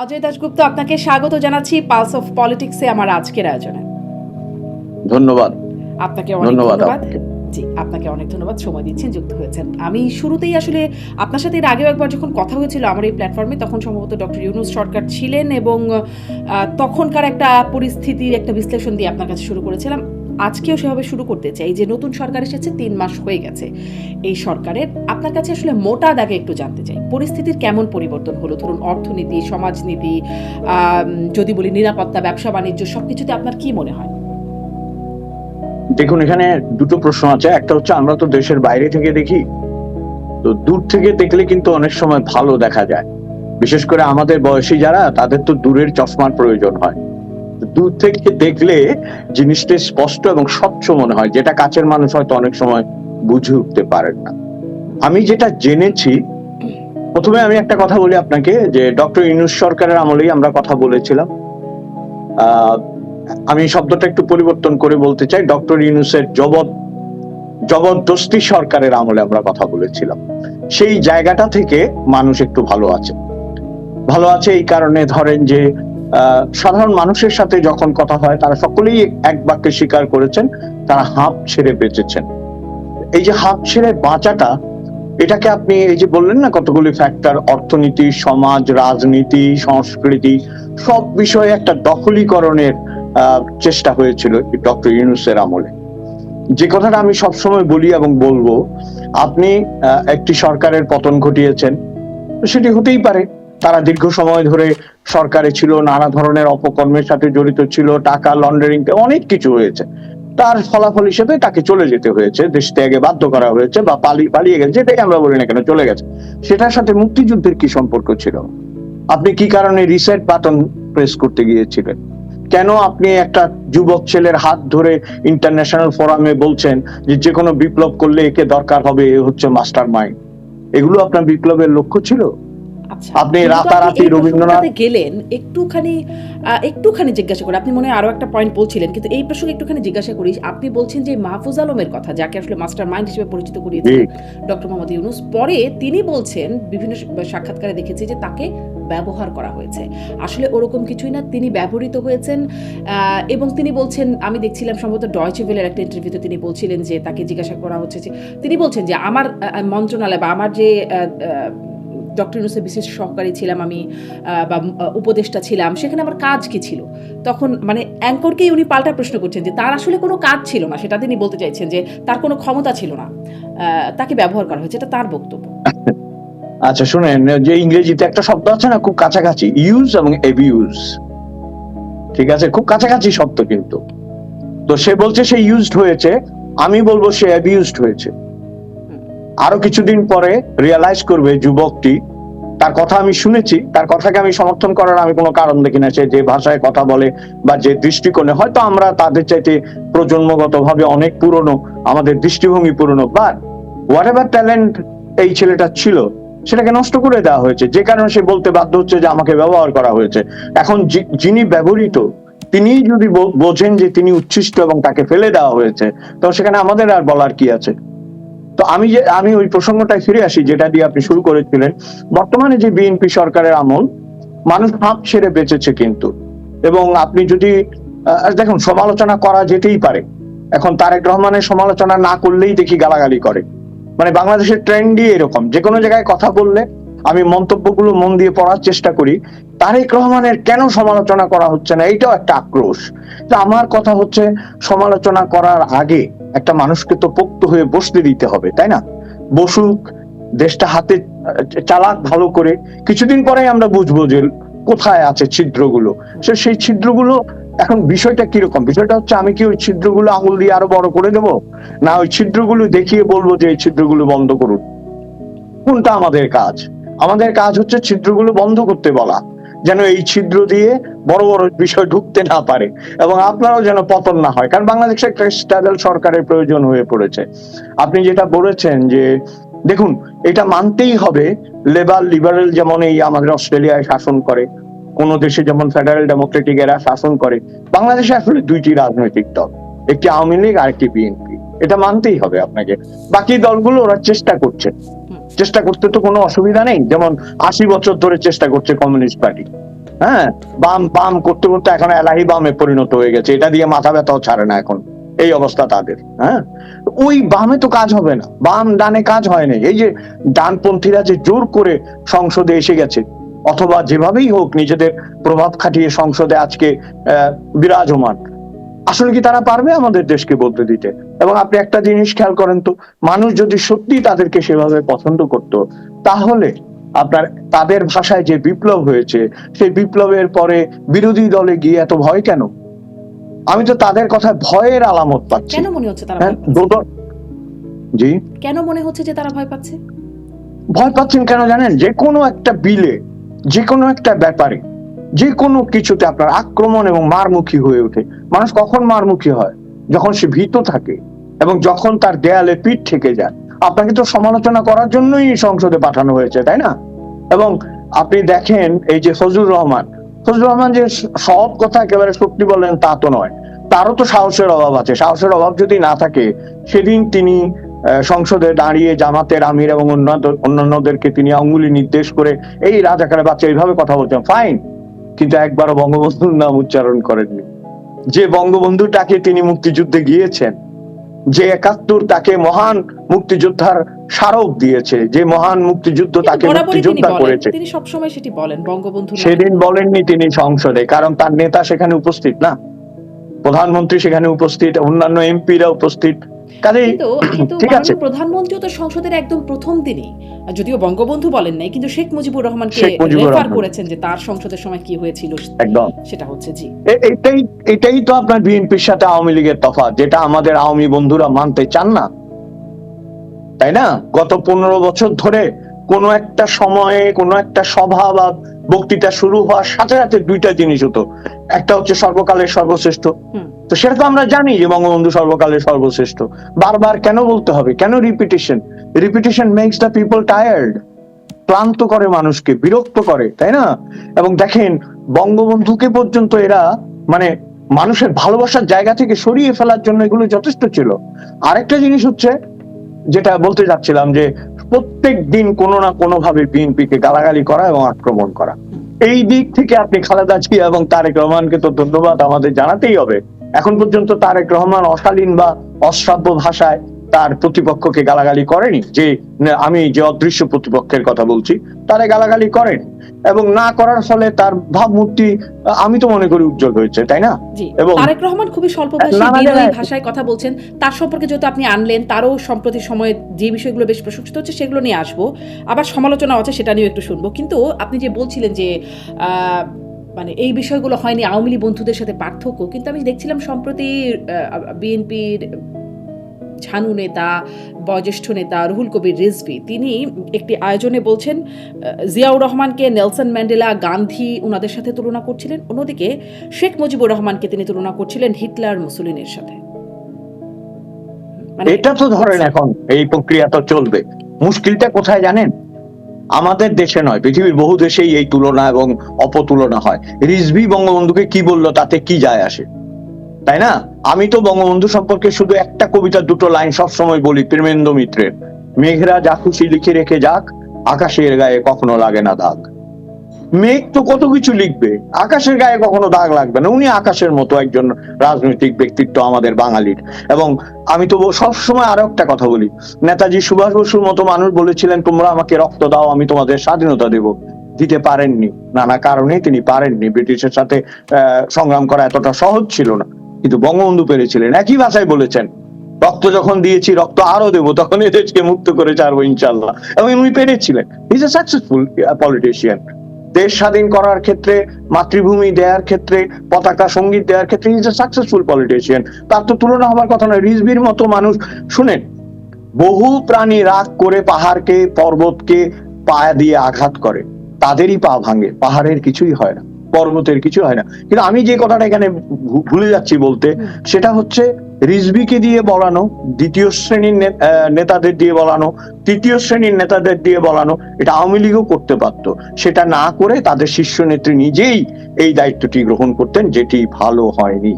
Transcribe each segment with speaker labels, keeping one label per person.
Speaker 1: অজয় দাশগুপ্ত, আপনাকে স্বাগত জানাচ্ছি পালস অফ পলিটিক্সে আমার আজকের আয়োজনে।
Speaker 2: ধন্যবাদ।
Speaker 1: আপনাকে অনেক ধন্যবাদ।
Speaker 2: আপনাকে।
Speaker 1: জি, আপনাকে অনেক ধন্যবাদ, সময় দিচ্ছেন, যুক্ত হয়েছেন। আমি শুরুতেই আসলে আপনার সাথে এর আগেও একবার যখন কথা হয়েছিল আমার এই প্ল্যাটফর্মে, তখন সম্ভবত ডক্টর ইউনূস সরকার ছিলেন এবং তখনকার একটা পরিস্থিতির একটা বিশ্লেষণ দিয়ে আপনার কাছে শুরু করেছিলাম। আজকেও সেভাবে শুরু করতে চাই। যে নতুন সরকার এসেছে, ৩ মাস হয়ে গেছে এই সরকারের। আপনার কাছে আসলে মোটা দাগে একটু জানতে চাই, পরিস্থিতির কেমন পরিবর্তন হলো? ধরুন অর্থনীতি, সমাজনীতি, যদি বলি নিরাপত্তা, ব্যবসা বাণিজ্য, সবকিছুতে আপনার কি মনে হয়?
Speaker 2: দেখুন, এখানে দুটো প্রশ্ন আছে। একটা হচ্ছে আমরা তো দেশের বাইরে থেকে দেখি, তো দূর থেকে দেখলে কিন্তু অনেক সময় ভালো দেখা যায়। বিশেষ করে আমাদের বয়সী যারা, তাদের তো দূরের চশমার প্রয়োজন হয়। দূর থেকে দেখলে জিনিসটা স্পষ্ট এবং স্বচ্ছ মনে হয়, যেটা কাছের মানুষ হয়তো অনেক সময় বুঝে উঠতে পারেন না। আমি যেটা জেনেছি, প্রথমে আমি একটা কথা বলি আপনাকে, যে ডক্টর ইউনূস সরকারের আমলেই আমরা কথা বলেছিলাম। আহ আমি শব্দটা একটু পরিবর্তন করে বলতে চাই, ডক্টর ইউনূসের জবরদস্তি সরকারের আমলে আমরা কথা বলেছিলাম। সেই জায়গাটা থেকে মানুষ একটু ভালো আছে এই কারণে, ধরেন যে সাধারণ মানুষের সাথে যখন কথা হয়, তারা সকলেই এক বাক্যে স্বীকার করেছেন তারা হাঁপ ছেড়ে বেঁচেছেন। এই যে হাঁপ ছেড়ে বাঁচাটা, এটাকে আপনি এই যে বললেন না কতগুলি ফ্যাক্টর, অর্থনীতি, সমাজ, রাজনীতি, সংস্কৃতি, সব বিষয়ে একটা দখলীকরণের চেষ্টা হয়েছিল ডক্টর ইউনূসের আমলে। যে কথাটা আমি সবসময় বলি এবং বলবো, আপনি একটি সরকারের পতন ঘটিয়েছেন, সেটি হতেই পারে। তারা দীর্ঘ সময় ধরে সরকারে ছিল, নানা ধরনের অপকর্মের সাথে জড়িত ছিল, টাকা লন্ডারিং, অনেক কিছু হয়েছে। তার ফলাফল হিসেবে তাকে চলে যেতে হয়েছে, দেশ ত্যাগে বাধ্য করা হয়েছে, বা পালিয়ে গেছে, যেটাই আমরা বলি না কেন, চলে গেছে। সেটার সাথে মুক্তিযুদ্ধের কি সম্পর্ক ছিল? আপনি কি কারণে রিসেট বাটন প্রেস করতে গিয়েছিলেন? কেন আপনি একটা যুবক ছেলের হাত ধরে ইন্টারন্যাশনাল ফোরামে বলছেন যে কোনো বিপ্লব করলে একে দরকার হবে, এ হচ্ছে মাস্টার মাইন্ড? এগুলো আপনার বিপ্লবের লক্ষ্য ছিল?
Speaker 1: আচ্ছা,
Speaker 2: আপনি
Speaker 1: কিন্তু আপনি
Speaker 2: রাতারাতি
Speaker 1: এই
Speaker 2: রবীন্দ্রনাথ
Speaker 1: প্রসঙ্গটাতে গেলেন, একটুখানি জিজ্ঞাসা করি। আপনি মনে হয় আরো একটা পয়েন্ট বলছিলেন, কিন্তু এই প্রসঙ্গে একটুখানি জিজ্ঞাসা করি। আপনি বলছেন যে মাহফুজ আলমের কথা, যাকে আসলে মাস্টার মাইন্ড হিসেবে পরিচিত করিয়েছিলেন ডক্টর মোহাম্মদ ইউনূস, পরে তিনি বলছেন, বিভিন্ন সাক্ষাৎকারে দেখেছি যে তাকে ব্যবহার করা হয়েছে। আসলে ওরকম কিছুই না, তিনি ব্যবহৃত হয়েছেন। এবং তিনি বলছেন, আমি দেখছিলাম সম্ভবত ডয়চে ভেলের একটা ইন্টারভিউতে তিনি বলছিলেন যে তাকে জিজ্ঞাসা করা হচ্ছে যে, তিনি বলছেন যে আমার মন্ত্রণালয় বা আমার যে ডক্টর ইউনূসের বিশেষ সহকারী ছিলাম আমি, বা উপদেষ্টা ছিলাম, সেখানে আমার কাজ কি ছিল? তখন মানে অ্যাঙ্করকেই উনি পাল্টা প্রশ্ন করছেন যে তার আসলে কোনো কাজ ছিল না, সেটা তিনি বলতে চাইছেন যে তার কোনো ক্ষমতা ছিল না, তাকে ব্যবহার করা হয়েছে। এটা তার বক্তব্য।
Speaker 2: আচ্ছা শুনেন, যে ইংরেজিতে একটা শব্দ আছে না, খুব কাছাকাছি, ইউজ এবং অ্যাবিউজ। ঠিক আছে, খুব কাছাকাছি শব্দ, কিন্তু তো সে বলছে সে ইউজড হয়েছে, আমি বলবো সে অ্যাবিউজড হয়েছে। আরো কিছুদিন পরে রিয়ালাইজ করবে যুবকটি, তার কথা আমি শুনেছি, তার কথাকে আমি সমর্থন করার আমি কোনো কারণ দেখি না। সে যে ভাষায় কথা বলে বা যে দৃষ্টিকোণে, হয়তো আমরা তাদের চাইতে প্রজন্মগতভাবে অনেক পুরনো, আমাদের দৃষ্টিভঙ্গি পুরনো, বাট হোয়াট এভার ট্যালেন্ট এই ছেলেটা ছিল, সেটাকে নষ্ট করে দেওয়া হয়েছে, যে কারণে সে বলতে বাধ্য হচ্ছে যে আমাকে ব্যবহার করা হয়েছে। এখন যিনি ব্যবহৃত, তিনি যদি বোঝেন যে তিনি উচ্ছিষ্ট এবং তাকে ফেলে দেওয়া হয়েছে, তো সেখানে আমাদের আর বলার কি আছে? তো আমি ওই প্রসঙ্গটায় ফিরে আসি, যেটা দিয়ে আপনি শুরু করেছিলেন। বর্তমানে যে বিএনপি সরকারের আমল, মানুষ হাঁপ ছেড়ে বেঁচেছে কিন্তু। এবং আপনি যদি দেখুন, সমালোচনা করা যেতেই পারে। এখন তারেক রহমানের সমালোচনা না করলেই দেখি গালাগালি করে। মানে বাংলাদেশের ট্রেন্ডই এরকম, যে কোনো জায়গায় কথা বললে আমি মন্তব্যগুলো মন দিয়ে পড়ার চেষ্টা করি, তারেক রহমানের কেন সমালোচনা করা হচ্ছে না, এইটাও একটা আক্রোশ। তো আমার কথা হচ্ছে, সমালোচনা করার আগে একটা মানুষকে তো পোক্ত হয়ে বসতে দিতে হবে, তাই না? বসুক, দেশটা হাতে চালাক ভালো করে, কিছুদিন পরে আমরা বুঝবো যে কোথায় আছে ছিদ্রগুলো। সেই ছিদ্রগুলো, এখন বিষয়টা কিরকম? বিষয়টা হচ্ছে, আমি কি ওই ছিদ্রগুলো আঙুল দিয়ে আরো বড় করে দেবো, না ওই ছিদ্রগুলো দেখিয়ে বলবো যে এই ছিদ্রগুলো বন্ধ করুন? কোনটা আমাদের কাজ? আমাদের কাজ হচ্ছে ছিদ্রগুলো বন্ধ করতে বলা, যেন এই ছিদ্র দিয়ে বড় বড় বিষয় ঢুকতে না পারে, এবং আপনারাও যেন পতন না হয়। কারণ বাংলাদেশে একটা স্টেবল সরকারের প্রয়োজন হয়ে পড়েছে। আপনি যেটা বলেছেন যে, দেখুন, এটা মানতেই হবে, লিবারেল যেমন এই আমাদের অস্ট্রেলিয়ায় শাসন করে, কোন দেশে যেমন ফেডারেল ডেমোক্রেটিক এরা শাসন করে, বাংলাদেশে আসলে দুইটি রাজনৈতিক দল, একটি আওয়ামী লীগ আর একটি বিএনপি। এটা মানতেই হবে আপনাকে। বাকি দলগুলো ওরা চেষ্টা করছে, চেষ্টা করতে তো কোনো অসুবিধা নেই। যেমন 80 বছর ধরে চেষ্টা করছে কমিউনিস্ট পার্টি, হ্যাঁ, বাম বাম করতে করতে এখন এলাহি বামে পরিণত হয়ে গেছে, এটা দিয়ে মাথা ব্যথাও ছাড়ে না এখন, এই অবস্থা তাদের। হ্যাঁ, ওই বামে তো কাজ হবে না, বাম ডানে কাজ হয় না। এই যে ডানপন্থীরা যে জোর করে সংসদে এসে গেছে, অথবা যেভাবেই হোক নিজেদের প্রভাব খাটিয়ে সংসদে আজকে বিরাজমান, আসলে কি তারা পারবে আমাদের দেশকে বলতে দিতে? এবং আপনি একটা জিনিস খেয়াল করেন তো, মানুষ যদি সত্যি তাদেরকে সেভাবে পছন্দ করত, তাহলে আপনার তাদের ভাষায় যে বিপ্লব হয়েছে, সেই বিপ্লবের পরে বিরোধী দলে গিয়ে এত ভয় কেন? আমি তো তাদের কথায় ভয়ের আলামত পাচ্ছি।
Speaker 1: কেন মনে হচ্ছে তারা
Speaker 2: হ্যাঁ,
Speaker 1: ভয় পাচ্ছে?
Speaker 2: জি,
Speaker 1: কেন মনে হচ্ছে যে তারা ভয় পাচ্ছে?
Speaker 2: ভয় পাচ্ছেন কেন জানেন? যে কোনো একটা বিলে, যে কোনো একটা ব্যাপারে, যে কোনো কিছুতে আপনার আক্রমণ এবং মারমুখী হয়ে ওঠে। মানুষ কখন মারমুখী হয়? যখন সে ভীত থাকে এবং যখন তার দেয়ালে পিঠ থেকে যায়। আপনাকে তো সমালোচনা করার জন্যই সংসদে পাঠানো হয়েছে, তাই না? এবং আপনি দেখেন এই যে ফজলুর রহমান যে সব কথা একেবারে সত্যি বলেন তা তো নয়, তারও তো সাহসের অভাব আছে। সাহসের অভাব যদি না থাকে, সেদিন তিনি সংসদে দাঁড়িয়ে জামাতের আমির এবং অন্যান্যদেরকে তিনি আঙ্গুলি নির্দেশ করে এই রাজাকারের বাচ্চা এইভাবে কথা বলছেন, ফাইন, কিন্তু একবারও বঙ্গবন্ধুর নাম উচ্চারণ করেননি। যে বঙ্গবন্ধুটাকে তিনি মুক্তিযুদ্ধে গিয়েছেন, যে ৭১ তাকে মহান মুক্তিযোদ্ধার স্মারক দিয়েছে, যে মহান মুক্তিযুদ্ধ তাকে মুক্তিযোদ্ধা করেছে,
Speaker 1: তিনি সবসময় সেটি বলেন বঙ্গবন্ধু।
Speaker 2: সেদিন বলেননি তিনি সংসদে, কারণ তার নেতা সেখানে উপস্থিত না, প্রধানমন্ত্রী সেখানে উপস্থিত, অন্যান্য এমপিরা উপস্থিত। কাজেই ঠিক আছে,
Speaker 1: প্রধানমন্ত্রী তো সংসদের একদম প্রথম দিনই, যদিও বঙ্গবন্ধু বলেন নাই, কিন্তু শেখ মুজিবুর রহমানকে রেফার করেছেন যে তার সংসদের সময় কি হয়েছিল, একদম সেটা হচ্ছে। জি,
Speaker 2: এটাই তো আপনার বিএনপির সাথে আওয়ামী লীগের তফাৎ, যেটা আমাদের আওয়ামী বন্ধুরা মানতে চান না, তাই না? গত ১৫ বছর ধরে কোনো একটা সময়ে কোনো একটা সভা বা বক্তৃতা শুরু হওয়ার সাথে সাথে দুইটা জিনিস হতো, একটা হচ্ছে সর্বকালের সর্বশ্রেষ্ঠ। তো সেটা তো আমরা জানি যে বঙ্গবন্ধু সর্বকালের সর্বশ্রেষ্ঠ। বারবার কেন বলতে হবে? কেন repetition makes the people tired, ক্লান্ত করে মানুষকে, বিরক্ত করে, তাই না? এবং দেখেন বঙ্গবন্ধুকে পর্যন্ত এরা মানে মানুষের ভালোবাসার জায়গা থেকে সরিয়ে ফেলার জন্য এগুলো যথেষ্ট ছিল। আরেকটা জিনিস হচ্ছে, যেটা বলতে যাচ্ছিলাম, যে প্রত্যেক দিন কোনো না কোনো ভাবে বিএনপিকে গালাগালি করা এবং আক্রমণ করা, এই দিক থেকে আপনি খালেদা জিয়া এবং তারেক রহমানকে তো ধন্যবাদ আমাদের জানাতেই হবে। এখন পর্যন্ত তারেক রহমান অশালীন বা অশ্রাব্য ভাষায় তার প্রতিপক্ষকে গালাগালি করেনি। যে আমি যে অদৃশ্য প্রতিপক্ষের কথা বলছি, তারা গালাগালি করেন, এবং না করার ফলে তার ভাবমূর্তি আমি তো মনে করি উজ্জ্বল হয়েছে, তাই না?
Speaker 1: এবং তারেক রহমান খুবই স্বল্পভাষী বিনয়ী ভাষায় কথা বলছেন। তার সম্পর্কে যেহেতু আপনি আনলেন, তারও সম্প্রতি সময়ে যে বিষয়গুলো বেশ প্রশংসিত হচ্ছে সেগুলো নিয়ে আসবো, আবার সমালোচনা আছে সেটা নিয়েও একটু শুনবো। কিন্তু আপনি যে বলছিলেন যে মানে এই বিষয়গুলো হয়নি আওয়ামী লীগ বন্ধুদের সাথে পার্থক্য, কিন্তু আমি দেখছিলাম সম্প্রতি বিএনপির ঝানু নেতা, বয়োজ্যেষ্ঠ নেতা রুহুল কবির রিজভী, তিনি একটি আয়োজনে বলছেন জিয়াউর রহমানকে নেলসন ম্যান্ডেলা, গান্ধী ওনাদের সাথে তুলনা করছিলেন, অন্যদিকে শেখ মুজিবুর রহমানকে তিনি তুলনা করছিলেন হিটলার, মুসলিনের সাথে।
Speaker 2: এটা তো ধরেন এখন এই প্রক্রিয়া তো চলবে। মুশকিলটা কোথায় জানেন? আমাদের দেশে নয়, পৃথিবীর বহু দেশেই এই তুলনা এবং অপতুলনা হয়। রিজভী বঙ্গবন্ধুকে কি বললো তাতে কি যায় আসে, তাই না? আমি তো বঙ্গবন্ধু সম্পর্কে শুধু একটা কবিতা, দুটো লাইন সবসময় বলি, প্রেমেন্দ্র মিত্রের, মেঘরা যা খুশি লিখে রেখে যাক, আকাশের গায়ে কখনো লাগে না দাগ। মেঘ তো কত কিছু লিখবে, আকাশের গায়ে কখনো দাগ লাগবে না। উনি আকাশের মতো একজন রাজনৈতিক ব্যক্তিত্ব আমাদের বাঙালির। এবং আমি তো সবসময় আরো একটা কথা বলি, নেতাজি সুভাষ বসুর মতো মানুষ বলেছিলেন, তোমরা আমাকে রক্ত দাও, আমি তোমাদের স্বাধীনতা দেব। দিতে পারেননি, নানা কারণে তিনি পারেননি। ব্রিটিশের সাথে সংগ্রাম করা এতটা সহজ ছিল না, কিন্তু বঙ্গবন্ধু পেরেছিলেন। একই ভাষায় বলেছেন, রক্ত যখন দিয়েছি রক্ত আরো দেবো, তখন এই দেশকে মুক্ত করে ছাড়বো ইনশাল্লাহ। এবং উনি পেরেছিলেন। He is a successful politician. দেশ স্বাধীন করার ক্ষেত্রে, মাতৃভূমি দেওয়ার ক্ষেত্রে, পতাকা সঙ্গীত দেওয়ার ক্ষেত্রে ইজ এ সাকসেসফুল পলিটিশিয়ান। তার তো তুলনা হবার কথা নয়। রিজভির মতো মানুষ, শুনেন, বহু প্রাণী রাগ করে পাহাড়কে, পর্বতকে পায়া দিয়ে আঘাত করে, তাদেরই পা ভাঙে, পাহাড়ের কিছুই হয় না, পর্বতের কিছু হয় না। কিন্তু আমি যে কথাটা এখানে ভুলে যাচ্ছি বলতে, সেটা হচ্ছে রিজভিকে দিয়ে বলানো, দ্বিতীয় শ্রেণীর নেতাদের দিয়ে বলানো, তৃতীয় শ্রেণীর নেতাদের দিয়ে বলানো, এটা আওয়ামী লীগও করতে পারতো। সেটা না করে তাদের শীর্ষ নেত্রী নিজেই এই দায়িত্বটি গ্রহণ করতেন, যেটি ভালো হয়নি।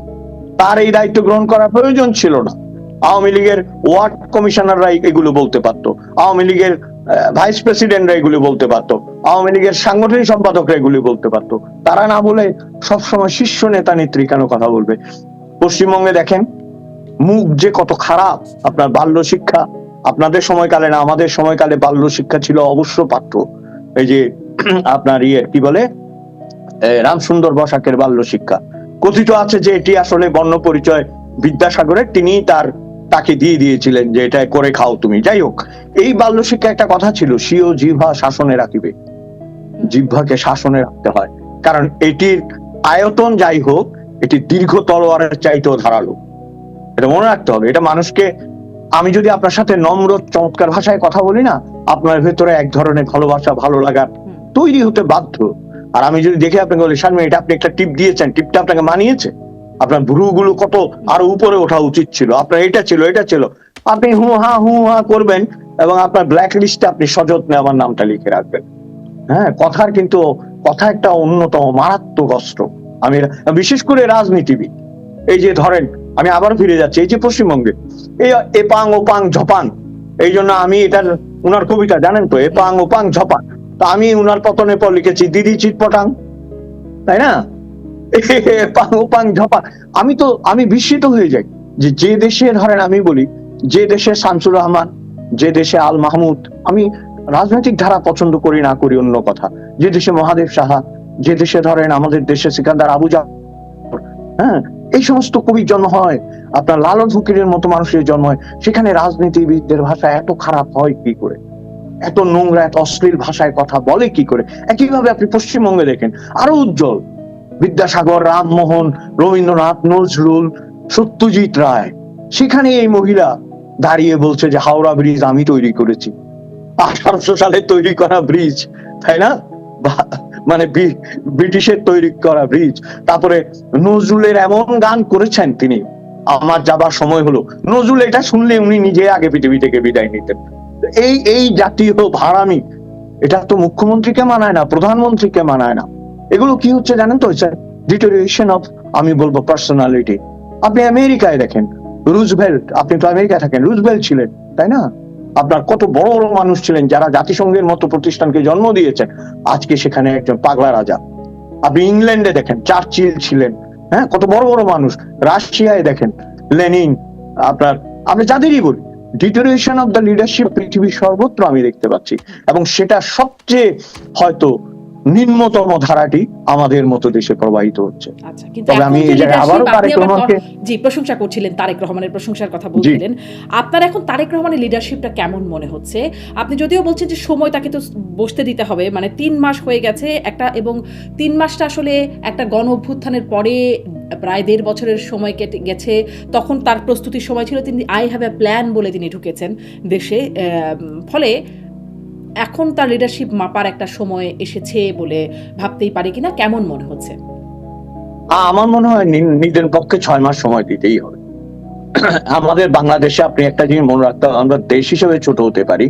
Speaker 2: তার এই দায়িত্ব গ্রহণ করার প্রয়োজন ছিল না। আওয়ামী লীগের ওয়ার্ড কমিশনাররাই এগুলো বলতে পারতো, আওয়ামী লীগের ভাইস প্রেসিডেন্টরা এগুলি বলতে পারতো, আওয়ামী লীগের সাংগঠনিক সম্পাদকরা এগুলি বলতে পারতো, তারা না বলে সবসময় শীর্ষ নেতা নেত্রী কেন কথা বলবে? পশ্চিমবঙ্গে দেখেন মুখ যে কত খারাপ। আপনার বাল্য শিক্ষা আপনাদের সময়কালে না, আমাদের সময়কালে বাল্য শিক্ষা ছিল অবশ্য পাঠ্য। এই যে আপনার কি বলে রামসুন্দর বসাকের বাল্য শিক্ষা, কথিত আছে যে এটি আসলে বর্ণ পরিচয় বিদ্যাসাগরের, তিনি তাকে দিয়ে দিয়েছিলেন যে এটা করে খাও তুমি। যাই হোক, এই বাল্য শিক্ষা একটা কথা ছিল, স্বীয় জিহ্বা শাসনে রাখিবে। জিহ্বাকে শাসনে রাখতে হয়, কারণ এটির আয়তন যাই হোক, এটি দীর্ঘ তলোয়ারের চাইতেও ধারালো। এটা মনে রাখতে হবে। এটা মানুষকে, আমি যদি আপনার সাথে নম্র চমৎকার ভাষায় কথা বলি না, আপনার ভেতরে এক ধরনের ভালোবাসা ভালো লাগার তৈরি হতে বাধ্য। আর আমি যদি দেখে আপনাকে বলি, শারমিন এটা আপনি একটা টিপ দিয়েছেন, টিপটা আপনাকে মানিয়েছে, আপনার ভ্রুগুলো কত আরো উপরে ওঠা উচিত ছিল, আপনার এটা ছিল, আপনি হু হা করবেন এবং আপনার ব্ল্যাক লিস্টে আপনি সযত্নে আমার নামটা লিখে রাখবেন। হ্যাঁ, কথা একটা অন্যতম মারাত্মক অস্ত্র। আমি বিশেষ করে রাজনীতিবিদ, এই যে ধরেন আমি আবার ফিরে যাচ্ছি, এই যে পশ্চিমবঙ্গে এই এপাং ওপাং ঝপাং, এই জন্য আমি উনার কবিতা জানেন তো, এপাং ওপাং ঝপাং, তো আমি উনার পতনের পর লিখেছি দিদি চিটপটাং, তাই না? এপাং ওপাং ঝপাং। আমি বিস্মিত হয়ে যাই যে দেশে ধরেন আমি বলি, যে দেশে শামসুর রহমান, যে দেশে আল মাহমুদ, আমি রাজনৈতিক ধারা পছন্দ করি না করি অন্য কথা, যে দেশে মহাদেব সাহা, যে দেশে ধরেন আমাদের দেশে সিকান্দার আবু জাফর, হ্যাঁ, এই সমস্ত কবির জন্ম হয়, আপনার লালন ফকিরের মতো মানুষের জন্ম হয়, সেখানে রাজনীতিবিদদের ভাষা এত খারাপ হয় কি করে? এত নোংরা, এত অশ্লীল ভাষায় কথা বলে কি করে? একইভাবে আপনি পশ্চিমবঙ্গে দেখেন আরো উজ্জ্বল, বিদ্যাসাগর, রামমোহন, রবীন্দ্রনাথ, নজরুল, সত্যজিৎ রায়, সেখানে এই মহিলা দাঁড়িয়ে বলছে যে হাওড়া ব্রিজ আমি তৈরি করেছি, 1800 সালে তৈরি করা ব্রিজ, তাই না? মানে ব্রিটিশের তৈরি করা ব্রিজ। তারপরে নজরুলের এমন গান করেছেন তিনি, আমার যাবার সময় হলো, নজরুল এটা শুনলে উনি নিজে আগে পৃথিবী থেকে বিদায় নিতেন। এই জাতীয় ভাড়ামি, এটা তো মুখ্যমন্ত্রীকে মানায় না, প্রধানমন্ত্রীকে মানায় না। এগুলো কি হচ্ছে জানেন তো, ডিটোরিয়েশন অফ, আমি বলবো, পার্সোনালিটি। আপনি আমেরিকায় দেখেন রুজভেল্ট, আপনি তো আমেরিকায় থাকেন, রুজভেল্ট ছিলেন, তাই না? আপনার কত বড় বড় মানুষ ছিলেন যারা জাতিসংঘের মতো প্রতিষ্ঠানকে জন্ম দিয়েছেন, আজকে সেখানে একজন পাগলা রাজা। আপনি ইংল্যান্ডে দেখেন চার্চিল ছিলেন, হ্যাঁ, কত বড় বড় মানুষ। রাশিয়ায় দেখেন লেনিন, আপনি যাদেরই বলি, ডিটোরিয়েশন অফ দ্য লিডারশিপ পৃথিবীর সর্বত্র আমি দেখতে পাচ্ছি, এবং সেটা সবচেয়ে হয়তো নিম্নতম ধারাটি আমাদের মতো দেশে প্রবাহিত হচ্ছে।
Speaker 1: আচ্ছা, কিন্তু
Speaker 2: তবে আমি এই জায়গায় আবারও তারেক রহমানকে
Speaker 1: জি প্রশংসা করছিলেন, তারেক রহমানের প্রশংসার কথা বলছিলেন। আপনার এখন তারেক রহমানের লিডারশিপটা কেমন মনে হচ্ছে? আপনি যদিও বলছেন যে সময় তাকে তো বসতে দিতে হবে, মানে 3 মাস হয়ে গেছে একটা, এবং 3 মাসটা আসলে একটা গণ অভ্যুত্থানের পরে প্রায় 1.5 বছরের সময় কেটে গেছে, তখন তার প্রস্তুতির সময় ছিল, তিনি আই হ্যাভ এ প্ল্যান বলে তিনি ঢুকেছেন দেশে, ফলে এখন তার লিডারশিপ মাপার একটা সময় এসেছে বলে ভাবতেই পারি কিনা, কেমন মনে হচ্ছে?
Speaker 2: আমার মনে হয় নিজের পক্ষে 6 মাস সময় দিতেই হবে। আমাদের বাংলাদেশে আপনি একটা জিনিস মনে রাখতে হবে, আমরা দেশ হিসেবে ছোট হতে পারি,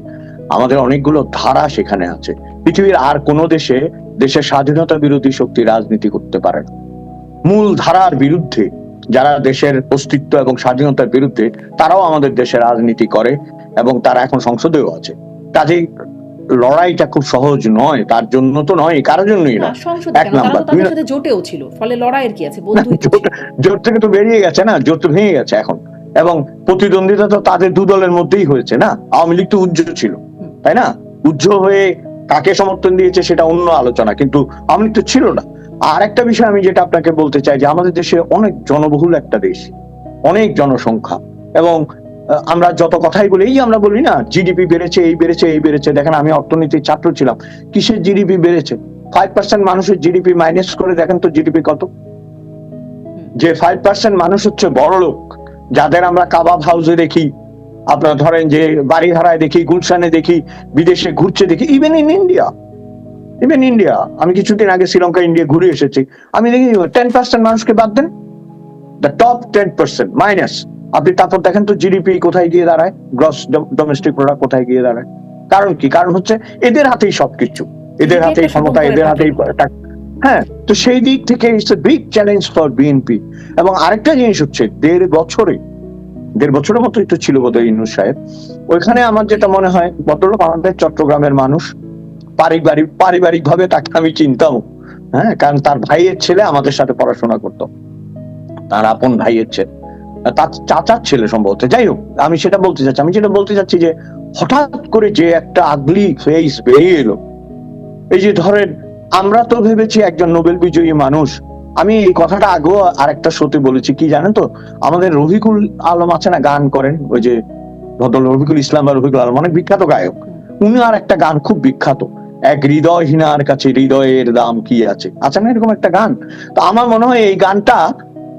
Speaker 2: আমাদের অনেকগুলো ধারা সেখানে আছে। পৃথিবীর আর কোনো দেশের স্বাধীনতা বিরোধী শক্তি রাজনীতি করতে পারে না। মূল ধারার বিরুদ্ধে যারা দেশের অস্তিত্ব এবং স্বাধীনতার বিরুদ্ধে, তারাও আমাদের দেশে রাজনীতি করে এবং তারা এখন সংসদেও আছে। কাজেই লড়াইটা খুব সহজ নয়, তার জন্য তো নয়, কারোর জন্যই না। এক নাম্বার,
Speaker 1: জোটেও ছিল, ফলে লড়াইয়ের কি আছে,
Speaker 2: জোট থেকে তো বেরিয়ে গেছে না, জোট তো ভেঙে গেছে এখন, এবং প্রতিদ্বন্দ্বিতা তো তাদের 2 দলের মধ্যেই হয়েছে না। আওয়ামী লীগ তো উজ্জ্বল ছিল, তাই না? উজ্জ্বল হয়ে কাকে সমর্থন দিয়েছে সেটা অন্য আলোচনা, কিন্তু আওয়ামী লীগ তো ছিল না। আর একটা বিষয় আমি যেটা আপনাকে বলতে চাই, যে আমাদের দেশে অনেক জনবহুল একটা দেশ, অনেক জনসংখ্যা, এবং আমরা যত কথাই বলি, এই আমরা বলি না জিডিপি বেড়েছে, এই বেড়েছে। দেখেন, আমি অর্থনীতির ছাত্র ছিলাম, কিসের জিডিপি বেড়েছে? 5% মানুষের জিডিপি মাইনাস করে দেখেন তো জিডিপি কত। যে 5% মানুষ হচ্ছে বড় লোক, যাদের আমরা কাবাব হাউসে দেখি, আপনারা ধরেন যে বাড়িধারায় দেখি, গুলশানে দেখি, বিদেশে ঘুরছে দেখি, ইভেন ইন্ডিয়া। আমি কিছুদিন আগে শ্রীলঙ্কা, ইন্ডিয়া ঘুরে এসেছি, আমি দেখি 10% মানুষকে বাদ দেন, দ্য টপ 10% মাইনাস। আপনি তারপর দেখেন তো জিডিপি কোথায় গিয়ে দাঁড়ায়, গ্রস ডোমেস্টিক প্রোডাক্ট কোথায় গিয়ে দাঁড়ায়। কারণ কি? কারণ হচ্ছে এদের হাতেই সবকিছু, এদের হাতেই ক্ষমতা, এদের হাতেই। হ্যাঁ, তো সেই দিক থেকে it's a big challenge for BNP. এবং আরেকটা জিনিস হচ্ছে, 1.5 বছরে 1.5 বছরের মতোই তো ছিল বোধহয় ইউনূস সাহেব। ওইখানে আমার যেটা মনে হয়, ভদ্রলোক আমাদের চট্টগ্রামের মানুষ, পারিবারিক ভাবে তাকে আমি চিনতাম, হ্যাঁ, কারণ তার ভাইয়ের ছেলে আমাদের সাথে পড়াশোনা করতো, তার আপন ভাইয়ের ছেলে, তার চাচার ছেলে সম্ভবত। যাই হোক, আমি যেটা বলতে চাচ্ছি যে হঠাৎ করে যে একটা আগলি ফেস বেরিয়ে এলো, এই যে ধরেন আমরা তো ভেবেছি একজন নোবেল বিজয়ী মানুষ, আমি এই কথাটা আগেও আরেকটা শোতে বলেছি, কি জানেন তো, আমাদের রফিকুল আলম আছে না, গান করেন, ওই যে ভদ্রলোক রফিকুল ইসলাম বা রফিকুল আলম, অনেক বিখ্যাত গায়ক, উনি আর একটা গান খুব বিখ্যাত, এক হৃদয়হীনার কাছে হৃদয়ের দাম কি আছে, আছে না এরকম একটা গান? তো আমার মনে হয় এই গানটা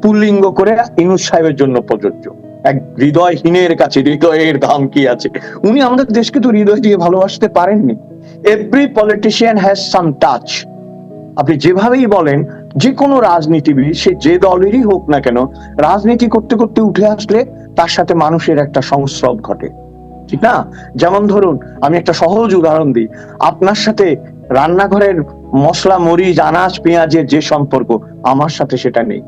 Speaker 2: পুল্লিঙ্গ করে ইউনূস সাহেবের জন্য প্রযোজ্য। এক হৃদয়হীনের কাছে হৃদয়ের দাম কি আছে। উনি আমাদের দেশকে তো হৃদয় দিয়ে ভালোবাসতে পারেননি। Every politician has some touch. আপনি যেভাবেই বলেন, যে কোনো রাজনীতিবিদ, সে যে দলেরই হোক না কেন, রাজনীতি করতে করতে উঠে আসলে তার সাথে মানুষের একটা সংস্রব ঘটে, ঠিক না? যেমন ধরুন, আমি একটা সহজ উদাহরণ দিই, আপনার সাথে রান্নাঘরের মশলা, মরিচ, আনাজ, পেঁয়াজের যে সম্পর্ক, আমার সাথে সেটা নেই।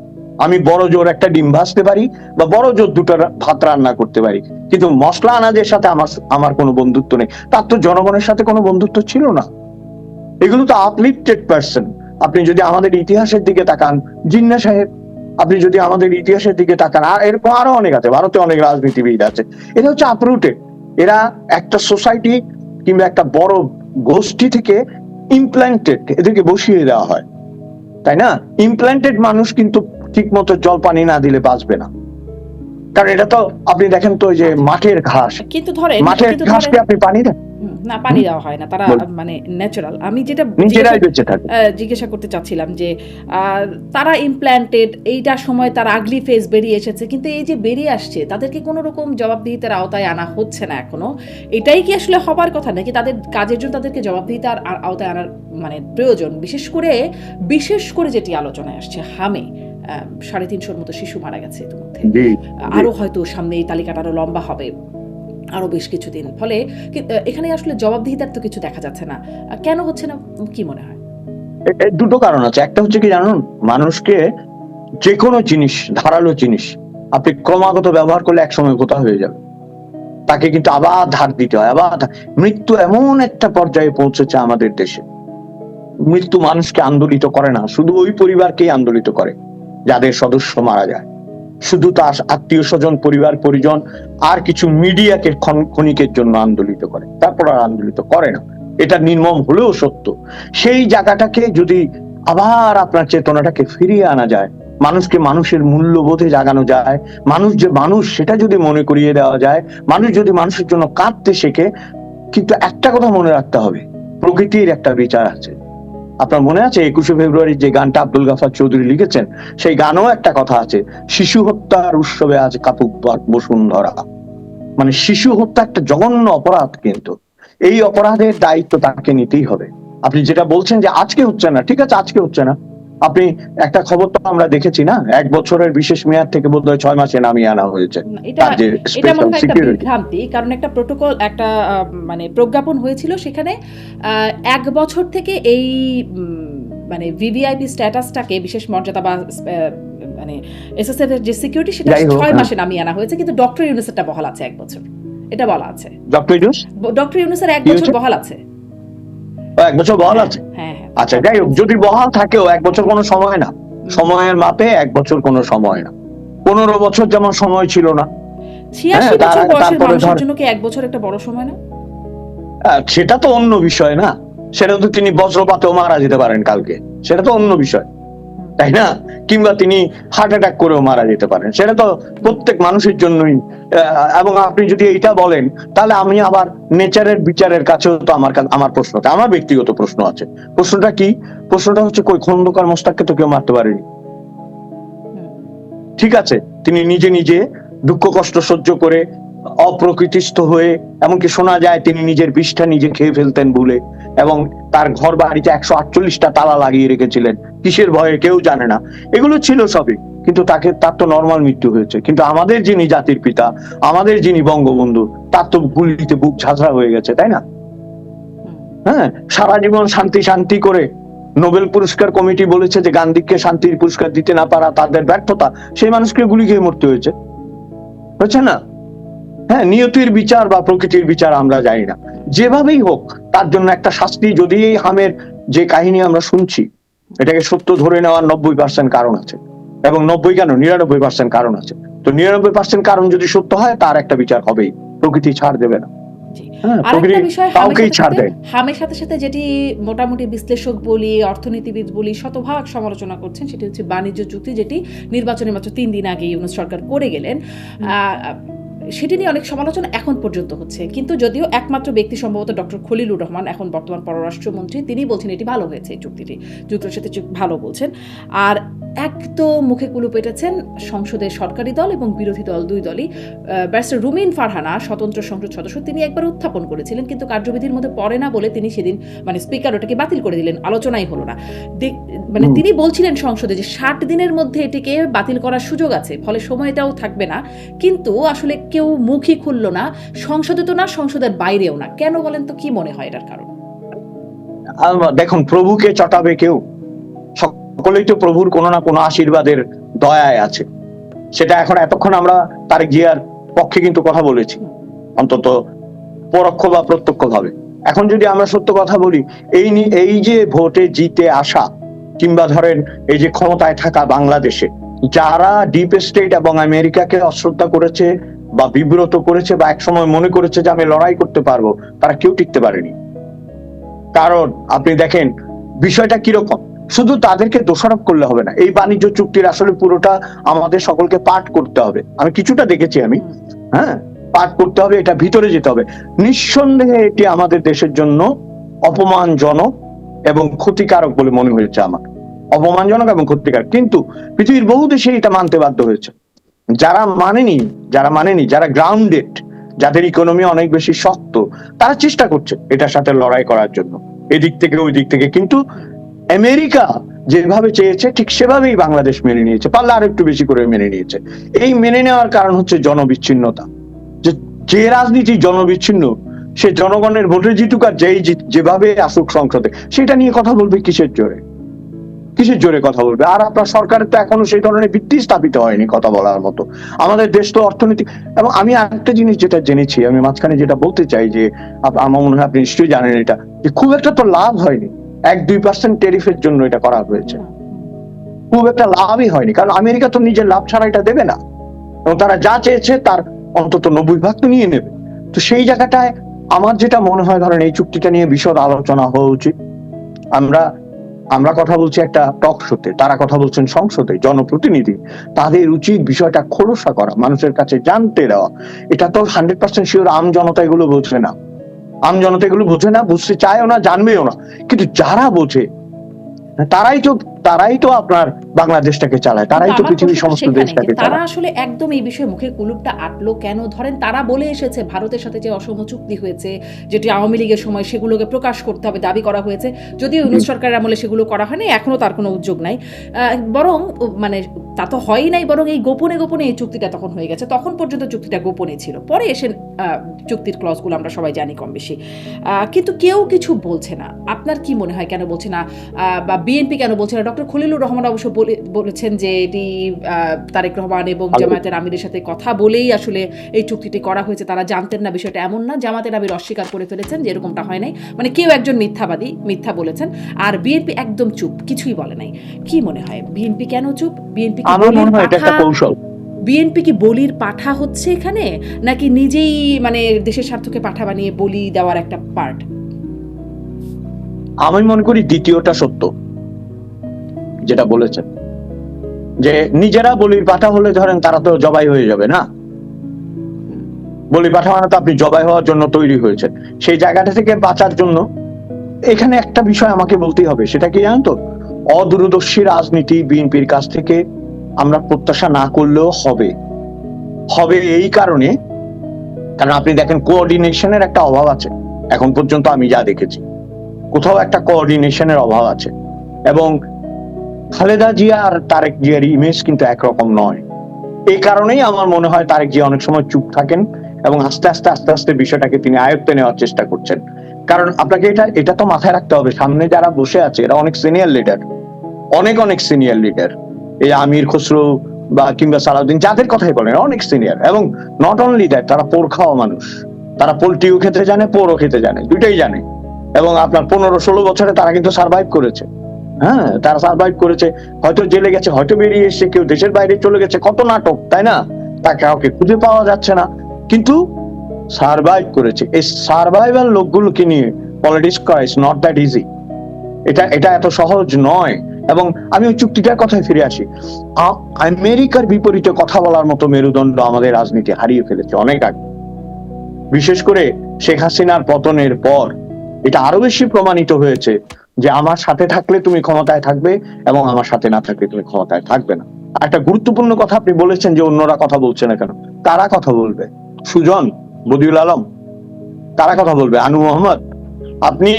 Speaker 2: আমি বড় জোর একটা ডিম ভাজতে পারি বা বড় জোর 2টা ভাত রান্না করতে পারি, কিন্তু মশলা আনাজের সাথে আমার কোনো বন্ধুত্ব নেই। তার তো জনগণের সাথে কোনো বন্ধুত্ব ছিল না। এগুলো তো আপলিফটেড পার্সন। আপনি যদি আমাদের ইতিহাসের দিকে তাকান, জিন্না সাহেব, আপনি যদি আমাদের ইতিহাসের দিকে তাকান, আর এরকম আরো অনেক আছে, ভারতে অনেক রাজনীতিবিদ আছে, এরা হচ্ছে আপরুটেড। এরা একটা সোসাইটি কিংবা একটা বড় গোষ্ঠী থেকে ইমপ্ল্যান্টেড, এদেরকে বসিয়ে দেওয়া হয়, তাই না? ইমপ্ল্যান্টেড মানুষ কিন্তু ঠিক মতো জল পানি না দিলে বাঁচবে না, কারণ এটা তো আপনি দেখেন তো, ওই যে মাঠের ঘাস,
Speaker 1: কিন্তু ধরেন
Speaker 2: মাঠের ঘাসকে আপনি পানি দেন
Speaker 1: না, পানি দেওয়া হয় না, তারা মানে ন্যাচারাল। আমি যেটা
Speaker 2: নিজেরাই বেঁচে থাকে।
Speaker 1: জিজ্ঞাসা করতে চাচ্ছিলাম যে তারা ইমপ্ল্যান্টেড, এইটার সময় তার আগলি ফেস বেরিয়ে এসেছে, কিন্তু এই যে বেরিয়ে আসছে, তাদেরকে কোনো রকম জবাবদিহিতার আওতায় আনা হচ্ছে না এখনো। এটাই কি আসলে হবার কথা, নাকি তাদের কাজের জন্য তাদেরকে জবাবদিহিতার আওতায় আনার মানে প্রয়োজন? বিশেষ করে যেটি আলোচনায় আসছে, হামে 350-র মতো শিশু মারা গেছে ইতিমধ্যে, আরো হয়তো সামনে এই তালিকাটা আরো লম্বা হবে, আরো বেশ কিছুদিন। ফলে এখানে আসলে জবাবদিহিতার তো কিছু দেখা যাচ্ছে না। কেন হচ্ছে না, কি মনে হয়?
Speaker 2: দুটো কারণ আছে। একটা হচ্ছে কি জানুন, মানুষকে যে কোনো জিনিস, ধারালো জিনিস আপনি ক্রমাগত ব্যবহার করলে একসময় কোথা হয়ে যাবে, তাকে কিন্তু আবার ধার দিতে হয়, মৃত্যু এমন একটা পর্যায়ে পৌঁছেছে আমাদের দেশে, মৃত্যু মানুষকে আন্দোলিত করে না, শুধু ওই পরিবারকেই আন্দোলিত করে যাদের সদস্য মারা যায়, শুধু তার আত্মীয় স্বজন, পরিবার পরিজন আর কিছু মিডিয়াকে ক্ষণিকের জন্য আন্দোলিত করে, তারপর আর আন্দোলিত করে না। এটা নির্মম হলেও সত্য। সেই জায়গাটাকে যদি আবার আপনার চেতনাটাকে ফিরিয়ে আনা যায়, মানুষকে মানুষের মূল্যবোধে জাগানো যায়, মানুষ যে মানুষ সেটা যদি মনে করিয়ে দেওয়া যায়, মানুষ যদি মানুষের জন্য কাঁদতে শেখে। কিন্তু একটা কথা মনে রাখতে হবে, প্রকৃতির একটা বিচার আছে। আপনার মনে আছে 21শে ফেব্রুয়ারি যে গানটা আব্দুল গাফার চৌধুরী লিখেছেন, সেই গানেও একটা কথা আছে, শিশু হত্যার উৎসবে আজ কাপুক বসুন্ধরা। মানে শিশু হত্যা একটা জঘন্য অপরাধ, কিন্তু এই অপরাধের দায়িত্ব তাকে নিতেই হবে। আপনি যেটা বলছেন যে আজকে হচ্ছে না, ঠিক আছে, আজকে হচ্ছে না। আপনি একটা খবর তো আমরা দেখেছি না, 1 বছরের বিশেষ মেয়াদ থেকে বোধহয় 6 মাসে নামিয়ে আনা হয়েছে।
Speaker 1: এটা মনে হয় একটা বিভ্রান্তি, কারণ একটা প্রোটোকল, একটা মানে প্রজ্ঞাপন হয়েছিল, সেখানে 1 বছর থেকে এই মানে ভিভিআইপি স্ট্যাটাসটাকে, বিশেষ মর্যাদা বা মানে এসএসএফ এর যে সিকিউরিটি, সেটা 6 মাসে নামিয়ে আনা হয়েছে, কিন্তু ডক্টর ইউনূসেরটা বহাল আছে 1 বছর, এটা বলা আছে। ডক্টর ইউনূসের 1 বছর বহাল আছে।
Speaker 2: 1 বছর বহাল আছে?
Speaker 1: হ্যাঁ।
Speaker 2: আচ্ছা, যাই হোক, যদি বহাল থাকেও 1 বছর কোনো সময় না, সময়ের মাপে 1 বছর কোনো সময় না। 15 বছর যেমন সময় ছিল না।
Speaker 1: 86 বছর বয়সের মানুষের জন্য কি 1 বছর একটা বড় সময় না?
Speaker 2: সেটা তো অন্য বিষয় না, সেটা তো তিনি বজ্রপাতেও মারা যেতে পারেন কালকে, সেটা তো অন্য বিষয়, তাই না? কিংবা তিনি হার্ট অ্যাটাক করেও মারা যেতে পারেন, সেটা তো প্রত্যেক মানুষের জন্যই। এবং আপনি যদি এইটা বলেন, তাহলে আমি আবার নেচারের বিচারের কাছেও তো আমার প্রশ্নটা, আমার ব্যক্তিগত প্রশ্ন আছে। প্রশ্নটা কি? প্রশ্নটা হচ্ছে, কই খন্দকার মোস্তাককে তো কেউ মারতে পারেনি, ঠিক আছে? তিনি নিজে নিজে দুঃখ কষ্ট সহ্য করে, অপ্রকৃতিস্থ হয়ে, এমনকি শোনা যায় তিনি নিজের বিষটা নিজে খেয়ে ফেলতেন ভুলে, এবং তার ঘর বাড়িতে 148টা তালা লাগিয়ে রেখেছিলেন, কিসের ভয়ে কেউ জানে না। এগুলো ছিল সবই, কিন্তু তার তো নর্মাল মৃত্যু হয়েছে। কিন্তু আমাদের যিনি জাতির পিতা, আমাদের যিনি বঙ্গবন্ধু, তার তো গুলিতে বুক ঝাঁঝরা হয়ে গেছে, তাই না? হ্যাঁ, সারা জীবন শান্তি করে নোবেল পুরস্কার কমিটি বলেছে যে গান্ধীকে শান্তির পুরস্কার দিতে না পারা তাদের ব্যর্থতা, সেই মানুষকে গুলি খেয়ে মরতে হয়েছে। হচ্ছে না? হ্যাঁ, নিয়তির বিচার বা প্রকৃতির বিচার আমরা জানি না, যেভাবেই হোক তার জন্য একটা শাস্তি। যদি এই হামের যে কাহিনী আমরা শুনছি এটাকে সত্য ধরে নেওয়ার 90% কারণ আছে, এবং 90 কেন 99% কারণ আছে। তো 99% কারণ যদি সত্য হয় তার একটা বিচার হবেই, প্রকৃতি ছাড় দেবে না।
Speaker 1: জি।
Speaker 2: হ্যাঁ,
Speaker 1: আরেকটা
Speaker 2: প্রকৃতি
Speaker 1: বিষয়
Speaker 2: কাউকেই ছাড় দেয়।
Speaker 1: হামের সাথে সাথে যেটি মোটামুটি বিশ্লেষক বলি, অর্থনীতিবিদ বলি শতভাগ সমালোচনা করছেন সেটি হচ্ছে বাণিজ্য চুক্তি, যেটি নির্বাচনের মাত্র 3 দিন আগে ইউনূস সরকার করে গেলেন। সেটি নিয়ে অনেক সমালোচনা এখন পর্যন্ত হচ্ছে, কিন্তু যদিও একমাত্র ব্যক্তি সম্ভবত ডক্টর খলিলুর রহমান, এখন বর্তমান পররাষ্ট্রমন্ত্রী, তিনি বলছেন এটি ভালো হয়েছে, এই চুক্তিটি যুক্তরাষ্ট্রের সাথে ভালো বলছেন। আর একদম মুখে কুলু পেটেছেন সংসদের সরকারি দল এবং বিরোধী দল দুই দলই। ব্যারিস্টার রুমিন ফারহানা, স্বতন্ত্র সংসদ সদস্য, তিনি একবার উত্থাপন করেছিলেন কিন্তু কার্যবিধির মধ্যে পড়ে না বলে তিনি সেদিন স্পিকার ওটাকে বাতিল করে দিলেন, আলোচনাই হলো না। তিনি বলছিলেন সংসদে যে 60 দিনের মধ্যে এটিকে বাতিল করার সুযোগ আছে, ফলে সময়টাও থাকবে না, কিন্তু আসলে কেউ মুখই খুলল না, সংসদে তো না, সংসদের বাইরেও না। কেন বলেন তো? কি মনে হয় এটার কারণ?
Speaker 2: দেখুন, প্রভুকে চটাবে কেউ? সকলেই তো প্রভুর কোনো না কোনো আশীর্বাদের দয়ায় আছে। সেটা এখন এতক্ষণ আমরা তারেক জিয়ার পক্ষে কিন্তু কথা বলেছি, অন্তত পরোক্ষ বা প্রত্যক্ষ ভাবে। এখন যদি আমরা সত্য কথা বলি, এই যে ভোটে জিতে আসা, কিংবা ধরেন এই যে ক্ষমতায় থাকা বাংলাদেশে যারা ডিপ স্টেট এবং আমেরিকাকে অশ্রদ্ধা করেছে বা বিব্রত করেছে বা একসময় মনে করেছে যে আমি লড়াই করতে পারবো, তারা কেউ টিকতে পারেনি। কারণ আপনি দেখেন বিষয়টা কিরকম, শুধু তাদেরকে দোষারোপ করলে হবে না। এই বাণিজ্য চুক্তির আসলে পুরোটা আমাদের সকলকে পাঠ করতে হবে। আমি কিছুটা দেখেছি, হ্যাঁ, পাঠ করতে হবে, এটা ভিতরে যেতে হবে। নিঃসন্দেহে এটি আমাদের দেশের জন্য অপমানজনক এবং ক্ষতিকারক বলে মনে হয়েছে আমার, অপমানজনক এবং ক্ষতিকারক। কিন্তু পৃথিবীর বহু দেশে এটা মানতে বাধ্য হয়েছে। যারা মানেনি, যারা গ্রাউন্ডেড, যাদের ইকোনমি অনেক বেশি শক্ত, তারা চেষ্টা করছে এটার সাথে লড়াই করার জন্য, এদিক থেকে ওই দিক থেকে। কিন্তু আমেরিকা যেভাবে চেয়েছে ঠিক সেভাবেই বাংলাদেশ মেনে নিয়েছে, পারলে আর একটু বেশি করে মেনে নিয়েছে। এই মেনে নেওয়ার কারণ হচ্ছে জনবিচ্ছিন্নতা। যে রাজনীতি জনবিচ্ছিন্ন, সে জনগণের ভোটে জিতুক আর যেভাবে আসুক সংসদে, সেটা নিয়ে কথা বলবে কিসের জোরে কথা বলবে? আর আপনার সরকারের তো এখনো সেই ধরনের ভিত্তি স্থাপিত হয়নি কথা বলার মতো। আমাদের দেশ তো অর্থনীতি, এবং আমি আরেকটা জিনিস যেটা জেনেছি, আমি মাঝখানে যেটা বলতে চাই, যে আমার মনে হয় আপনি নিশ্চয়ই জানেন এটা, যে খুব একটা তো লাভ হয়নি। 1-2% টেরিফের জন্য এটা করা হয়েছে, খুব একটা লাভই হয়নি, কারণ আমেরিকা তো নিজের লাভ ছাড়া এটা দেবে না, এবং তারা যা চেয়েছে তার অন্তত 90% তো নিয়ে নেবে। তো সেই জায়গাটায় আমার যেটা মনে হয়, ধরেন এই চুক্তিটা নিয়ে বিশদ আলোচনা হওয়া উচিত। আমরা কথা বলছি একটা টক শোতে, তারা কথা বলছেন সংসদে, জনপ্রতিনিধি, তাদের উচিত বিষয়টা খোলসা করা, মানুষের কাছে জানতে দেওয়া। এটা তো 100% শিওর আম জনতা এগুলো বোঝে না, বুঝতে চায়ও না, জানবেও না। কিন্তু যারা বোঝে তারাই তো আপনার বাংলাদেশটাকে চালায়, তারাই তো পৃথিবীর সমস্ত দেশটাকে চালায়।
Speaker 1: তারা আসলে একদম এই বিষয়ে মুখের কুলুপটা আটলো কেন? ধরেন তারা বলে এসেছে ভারতের সাথে যে অসম চুক্তি হয়েছে, যেটি আওয়ামী লীগের সময়, সেগুলোকে প্রকাশ করতে হবে দাবি করা হয়েছে। যদিও ইউনূস সরকারের আমলে সেগুলো করা হয়নি, এখনো তার কোনো উদ্যোগ নাই, বরং তা তো হয়ই নাই, বরং এই গোপনে এই চুক্তিটা তখন হয়ে গেছে। তখন পর্যন্ত চুক্তিটা গোপনে ছিল, পরে এসে চুক্তির ক্লজগুলো আমরা সবাই জানি কম বেশি, কিন্তু কেউ কিছু বলছে না। আপনার কি মনে হয় কেন বলছে না? বা বিএনপি কেন বলছে না? ডক্টর খলিলুর রহমান অবশ্য বলেছেন যে এটি তারেক রহমান এবং জামায়াতের আমিরের সাথে কথা বলেই আসলে এই চুক্তিটি করা হয়েছে, তারা জানতেন না বিষয়টা। এমন না, জামায়াতের আমির অস্বীকার করে ফেলেছেন যে এরকমটা হয় নাই, কেউ একজন মিথ্যাবাদী, মিথ্যা বলেছেন। আর বিএনপি একদম চুপ, কিছুই বলে নাই। কি মনে হয় বিএনপি কেন চুপ? বিএনপি
Speaker 2: আমার মনে হয় এটা একটা কৌশল।
Speaker 1: বিএনপি কি বলির পাঠা হচ্ছে এখানে, নাকি নিজেই দেশের স্বার্থকে পাঠা বানিয়ে বলি দেওয়ার একটা পার্ট?
Speaker 2: আমি মনে করি দ্বিতীয়টা সত্য, যেটা বলেছেন, যে নিজেরা বলির পাঠা হলে ধরেন তারা তো জবাই হয়ে যাবে না। বলির পাঠা মানে তো আপনি জবাই হওয়ার জন্য তৈরি হয়েছেন। সেই জায়গাটা থেকে বাঁচার জন্য এখানে একটা বিষয় আমাকে বলতেই হবে, সেটা কি জানেন তো? অদূরদর্শী রাজনীতি বিএনপির কাছ থেকে আমরা প্রত্যাশা না করলেও হবে এই কারণে, কারণ আপনি দেখেন কোঅর্ডিনেশনের একটা অভাব আছে। এখন পর্যন্ত আমি যা দেখেছি, কোথাও একটা কোঅর্ডিনেশনের অভাব আছে, এবং খালেদা জিয়া আর তারেক জিয়ার ইমেজ কিন্তু একরকম নয়। এই কারণেই আমার মনে হয় তারেক জিয়া অনেক সময় চুপ থাকেন এবং আস্তে আস্তে বিষয়টাকে তিনি আয়ত্তে নেওয়ার চেষ্টা করছেন। কারণ আপনাকে এটা তো মাথায় রাখতে হবে, সামনে যারা বসে আছে এরা অনেক সিনিয়র লিডার, অনেক সিনিয়র লিডার। এই আমির খসরু বা কিংবা সালাউদ্দিন, যাদের কথাই বলেন, অনেক সিনিয়র, এবং নট অনলি দ্যাট, তারা পোর খাওয়া মানুষ। তারা পোলট্রিও খেতে জানে, পোরও খেতে জানে, দুইটাই জানে। এবং আপনার 15-16 বছরে তারা কিন্তু সার্ভাইভ করেছে। হ্যাঁ, তারা সার্ভাইভ করেছে, হয়তো জেলে গেছে, হয়তো বেরিয়ে এসেছে, কেউ দেশের বাইরে চলে গেছে, কত নাটক, তাই না? তা কাউকে খুঁজে পাওয়া যাচ্ছে না, কিন্তু সার্ভাইভ করেছে। এই সার্ভাইভাল লোকগুলোকে নিয়ে পলিটিক্স করা ইজ নট দ্যাট ইজি। এটা এত সহজ নয়। এবং আমি ওই চুক্তিটার কথায় ফিরে আসি। আমেরিকার বিপরীতে কথা বলার মতো মেরুদণ্ড আমাদের রাজনীতি হারিয়ে ফেলেছে অনেক আগে। বিশেষ করে শেখ হাসিনার পতনের পর এটা আরো বেশি প্রমাণিত হয়েছে যে আমার সাথে থাকলে তুমি ক্ষমতায় থাকবে, এবং আমার সাথে না থাকলে তুমি ক্ষমতায় থাকবে না। আর একটা গুরুত্বপূর্ণ কথা আপনি বলেছেন যে অন্যরা কথা বলছে না কেন। কারা কথা বলবে? সুজন, বদিউল আলম, কারা কথা বলবে? আনু মোহাম্মদ। আপনি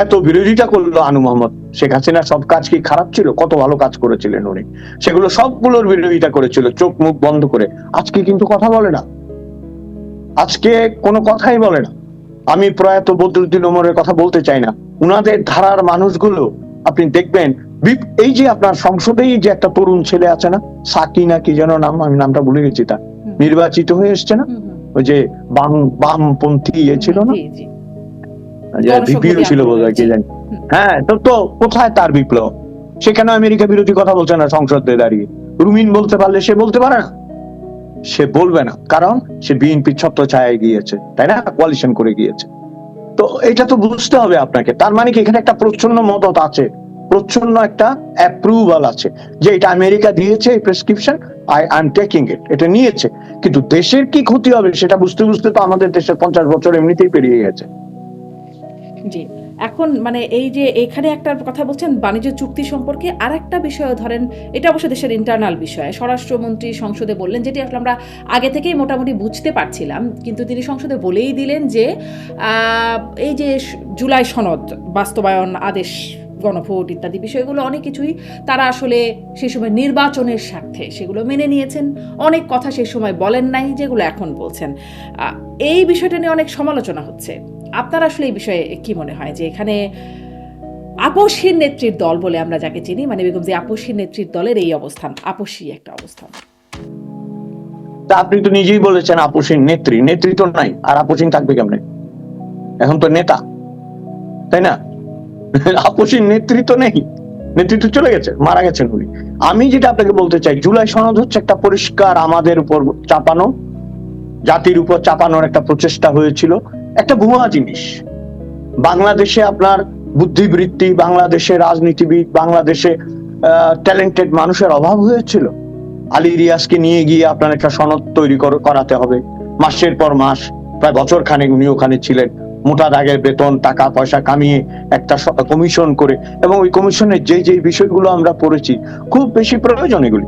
Speaker 2: এত বিরোধিতা করলো আনু মোহাম্মদ। শেখ হাসিনার সব কাজ কি খারাপ ছিল? কত ভালো কাজ করেছিলেন উনি, সেগুলো সবগুলোর বিরোধিতা করেছিল চোখ মুখ বন্ধ করে। আজকে কিন্তু কথা বলে না, আজকে কোনো কথাই বলে না। আমি প্রয়াত বদরুদ্দিন ওমরের কথা বলতে চাই না, উনাদের ধারার মানুষগুলো আপনি দেখবেন। এই যে আপনার সংসদেই যে একটা তরুণ ছেলে আছে না, সাকিনা কি যেন নাম, আমি নামটা ভুলে গেছি, তার নির্বাচিত হয়ে এসছে না, ওই যে বামপন্থী ছিল না, বিপিও ছিল বোধহয়, কি জানি। হ্যাঁ, তো কোথায় তার বিপ্লব? সেখানে আমেরিকা বিরোধী কথা বলছে না সংসদে দাঁড়িয়ে। রুমিন বলতে পারলে সে বলতে পারে না, সে বলবে না, কারণ সে বিএনপি ছত্র ছায়ায় গিয়েছে, তাই না, কোয়ালিশন করে গিয়েছে। তো এটা তো বুঝতে হবে আপনাকে। তার মানে কি এখানে একটা প্রচ্ছন্ন মদত আছে, প্রচ্ছন্ন একটা অ্যাপ্রুভাল আছে যে এটা আমেরিকা দিয়েছে, এই প্রেসক্রিপশন, আই এম টেকিং ইট, এটা নিয়েছে। কিন্তু দেশের কি ক্ষতি হবে সেটা বুঝতে বুঝতে তো আমাদের দেশের 50 বছর এমনিতেই পেরিয়ে গেছে।
Speaker 1: জি, এখন মানে এই যে এখানে একটা কথা বলছেন বাণিজ্য চুক্তি সম্পর্কে, আর একটা বিষয় ধরেন, এটা অবশ্য দেশের ইন্টারনাল বিষয়, স্বরাষ্ট্রমন্ত্রী সংসদে বললেন, যেটি আসলে আমরা আগে থেকেই মোটামুটি বুঝতে পারছিলাম, কিন্তু তিনি সংসদে বলেই দিলেন যে এই যে জুলাই সনদ বাস্তবায়ন আদেশ, গণভোট ইত্যাদি বিষয়গুলো অনেক কিছুই তারা আসলে সেই সময় নির্বাচনের স্বার্থে সেগুলো মেনে নিয়েছেন। অনেক কথা সেই সময় বলেন নাই যেগুলো এখন বলছেন। এই বিষয়টা নিয়ে অনেক সমালোচনা হচ্ছে। আপনার আসলে এই বিষয়ে কি মনে হয় যে এখানে আপসহীন নেত্রীর দল বলে আমরা যাকে চিনি, মানে বেগম যে আপসহীন নেত্রীর দলের এই অবস্থান, আপসী একটা অবস্থান?
Speaker 2: তা আপনি তো নিজেই বলেছেন আপসহীন নেত্রী, নেত্রী তো নাই, আর আপসহীন থাকবে কেমনে? এখন তো নেতা, তাই না? আপসহীন নেত্রী তো নেই, নেতৃত্ব চলে গেছে, মারা গেছেন উনি। আমি যেটা আপনাকে বলতে চাই, জুলাই সনদ হচ্ছে একটা পরিষ্কার আমাদের উপর চাপানো, জাতির উপর চাপানোর একটা প্রচেষ্টা হয়েছিল, একটা ভুয়া জিনিস। বাংলাদেশে আপনার বুদ্ধিবৃত্তি, বাংলাদেশে রাজনীতিবিদ, বাংলাদেশে ট্যালেন্টেড মানুষের অভাব হয়েছিল। আলী রিয়াজকে নিয়ে গিয়ে আপনার একটা সনদ তৈরি করাতে হবে, মাসের পর মাস, প্রায় বছর খানেক উনি ওখানে ছিলেন, মোটা দাগের বেতন, টাকা পয়সা কামিয়ে একটা কমিশন করে, এবং ওই কমিশনের যে বিষয়গুলো আমরা পড়েছি, খুব বেশি প্রয়োজন এগুলি।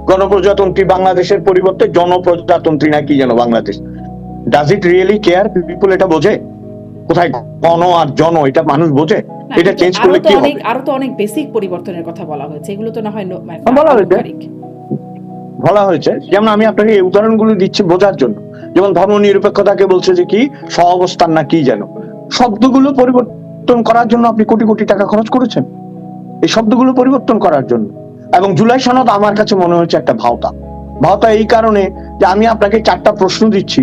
Speaker 2: গণপ্রজাতন্ত্রী বাংলাদেশের পরিবর্তে জনপ্রজাতন্ত্রী না কি যেন Bangladesh. Does it really care people? এটা বোঝে? কোথায় গণ আর জন, এটা মানুষ বোঝে? এটা চেঞ্জ করলে কি হবে?
Speaker 1: আরো তো অনেক বেসিক পরিবর্তনের কথা বলা হয়েছে, এগুলো তো না হয়
Speaker 2: বলা হয়েছে। যেমন আমি আপনাকে এই উদাহরণগুলো দিচ্ছি বোঝার জন্য। যেমন ধর্ম নিরপেক্ষতাকে বলছে যে কি সহাবস্থান না কি যেন, শব্দগুলো পরিবর্তন করার জন্য আপনি কোটি কোটি টাকা খরচ করেছেন এই শব্দগুলো পরিবর্তন করার জন্য। এবং জুলাই সনদ আমার কাছে মনে হচ্ছে একটা ভাওতা এই কারণে যে আমি আপনাকে 4টা প্রশ্ন দিচ্ছি,